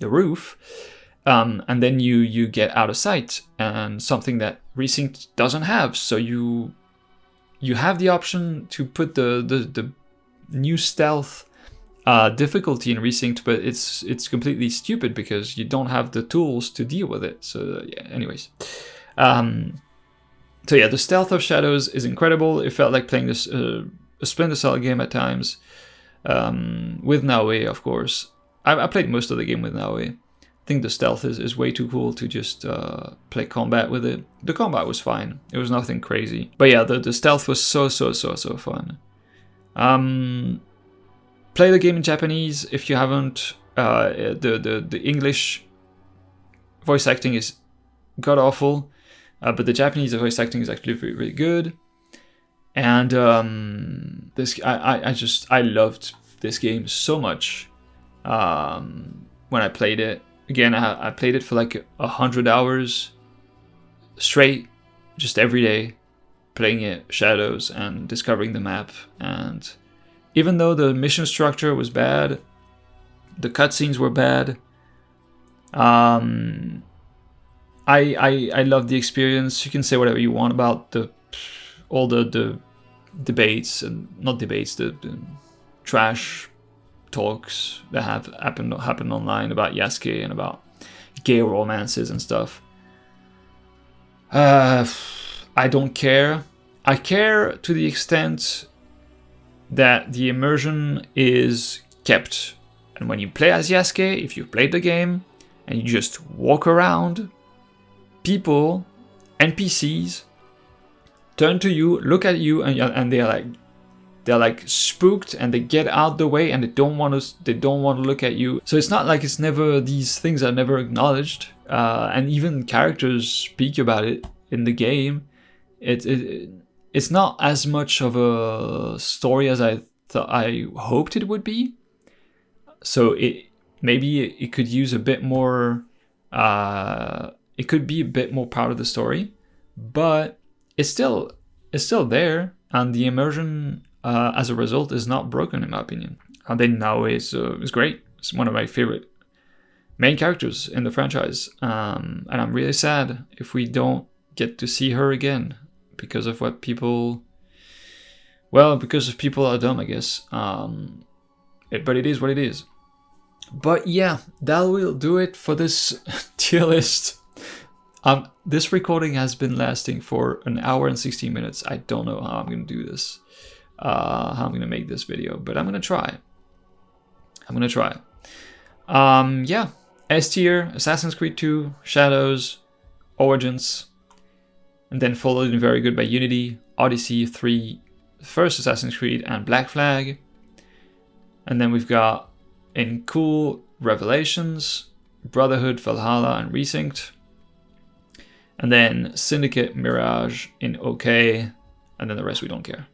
roof, and then you get out of sight, and something that Resynced doesn't have. So you have the option to put the new stealth difficulty in Resynced, but it's completely stupid because you don't have the tools to deal with it. So yeah, anyways. So yeah, the stealth of Shadows is incredible. It felt like playing this a Splinter Cell game at times, with Naoe, of course. I played most of the game with Naoe. I think the stealth is way too cool to just play combat with it. The combat was fine. It was nothing crazy. But yeah, the stealth was so fun. Play the game in Japanese if you haven't. The English voice acting is god awful. But the Japanese voice acting is actually really, really good. And I loved this game so much when I played it. Again, I played it for like 100 hours straight, just every day, playing it, Shadows, and discovering the map. And even though the mission structure was bad, the cutscenes were bad, I love the experience. You can say whatever you want about all the debates, and not debates, the trash talks that have happened online about Yasuke and about gay romances and stuff. I don't care. I care to the extent that the immersion is kept. And when you play as Yasuke, if you played the game and you just walk around, people, NPCs, turn to you, look at you, and they're like spooked, and they get out the way, and they don't want to look at you. So it's not like it's never, these things are never acknowledged, and even characters speak about it in the game. It's not as much of a story as I hoped it would be. So maybe it could use a bit more. It could be a bit more part of the story, but it's still there, and the immersion as a result is not broken in my opinion. And then now is great. It's one of my favorite main characters in the franchise, and I'm really sad if we don't get to see her again because of what people. Well, because of people are dumb, I guess. But it is what it is. But yeah, that will do it for this tier list. This recording has been lasting for 1 hour and 16 minutes. I don't know how I'm going to do this, how I'm going to make this video, but I'm going to try. Yeah, S tier, Assassin's Creed 2, Shadows, Origins, and then followed in very good by Unity, Odyssey, 3, first Assassin's Creed, and Black Flag. And then we've got in cool Revelations, Brotherhood, Valhalla, and Resynced. And then Syndicate, Mirage in OK, and then the rest we don't care.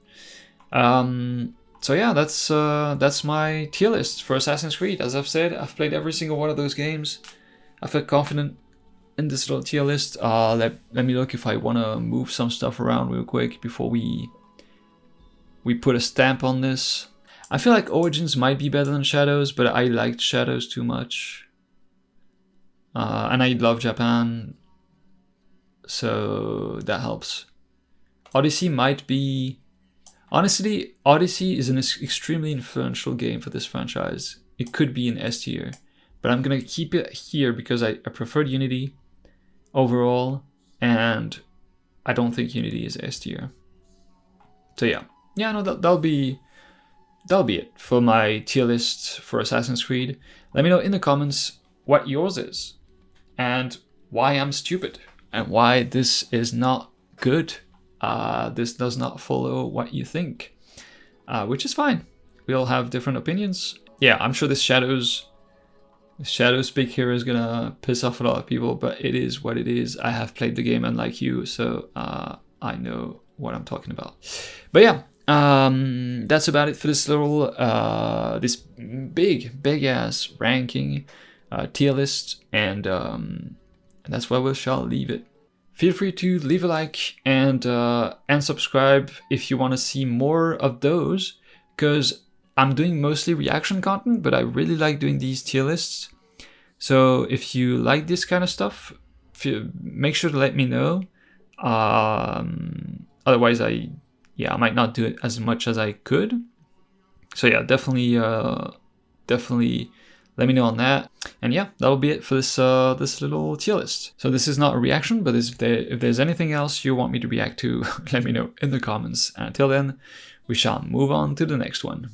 So yeah, that's my tier list for Assassin's Creed. As I've said, I've played every single one of those games. I feel confident in this little tier list. Let me look if I want to move some stuff around real quick before we put a stamp on this. I feel like Origins might be better than Shadows, but I liked Shadows too much. And I love Japan, so that helps. Odyssey might be... Honestly, Odyssey is an extremely influential game for this franchise. It could be an S tier, but I'm going to keep it here because I preferred Unity overall, and I don't think Unity is S tier. So yeah, no, that'll be it for my tier list for Assassin's Creed. Let me know in the comments what yours is, and why I'm stupid, and why this is not good. This does not follow what you think, which is fine. We all have different opinions. Yeah, I'm sure this Shadows speak here is gonna piss off a lot of people, but it is what it is. I have played the game unlike you, so I know what I'm talking about. But yeah, that's about it for this little this big ass ranking tier list, and that's where we shall leave it. Feel free to leave a like and subscribe if you want to see more of those, because I'm doing mostly reaction content, but I really like doing these tier lists. So if you like this kind of stuff, make sure to let me know. Otherwise, I might not do it as much as I could. So yeah, definitely let me know on that. And yeah, that'll be it for this this little tier list. So this is not a reaction, but if there's anything else you want me to react to, let me know in the comments. And until then, we shall move on to the next one.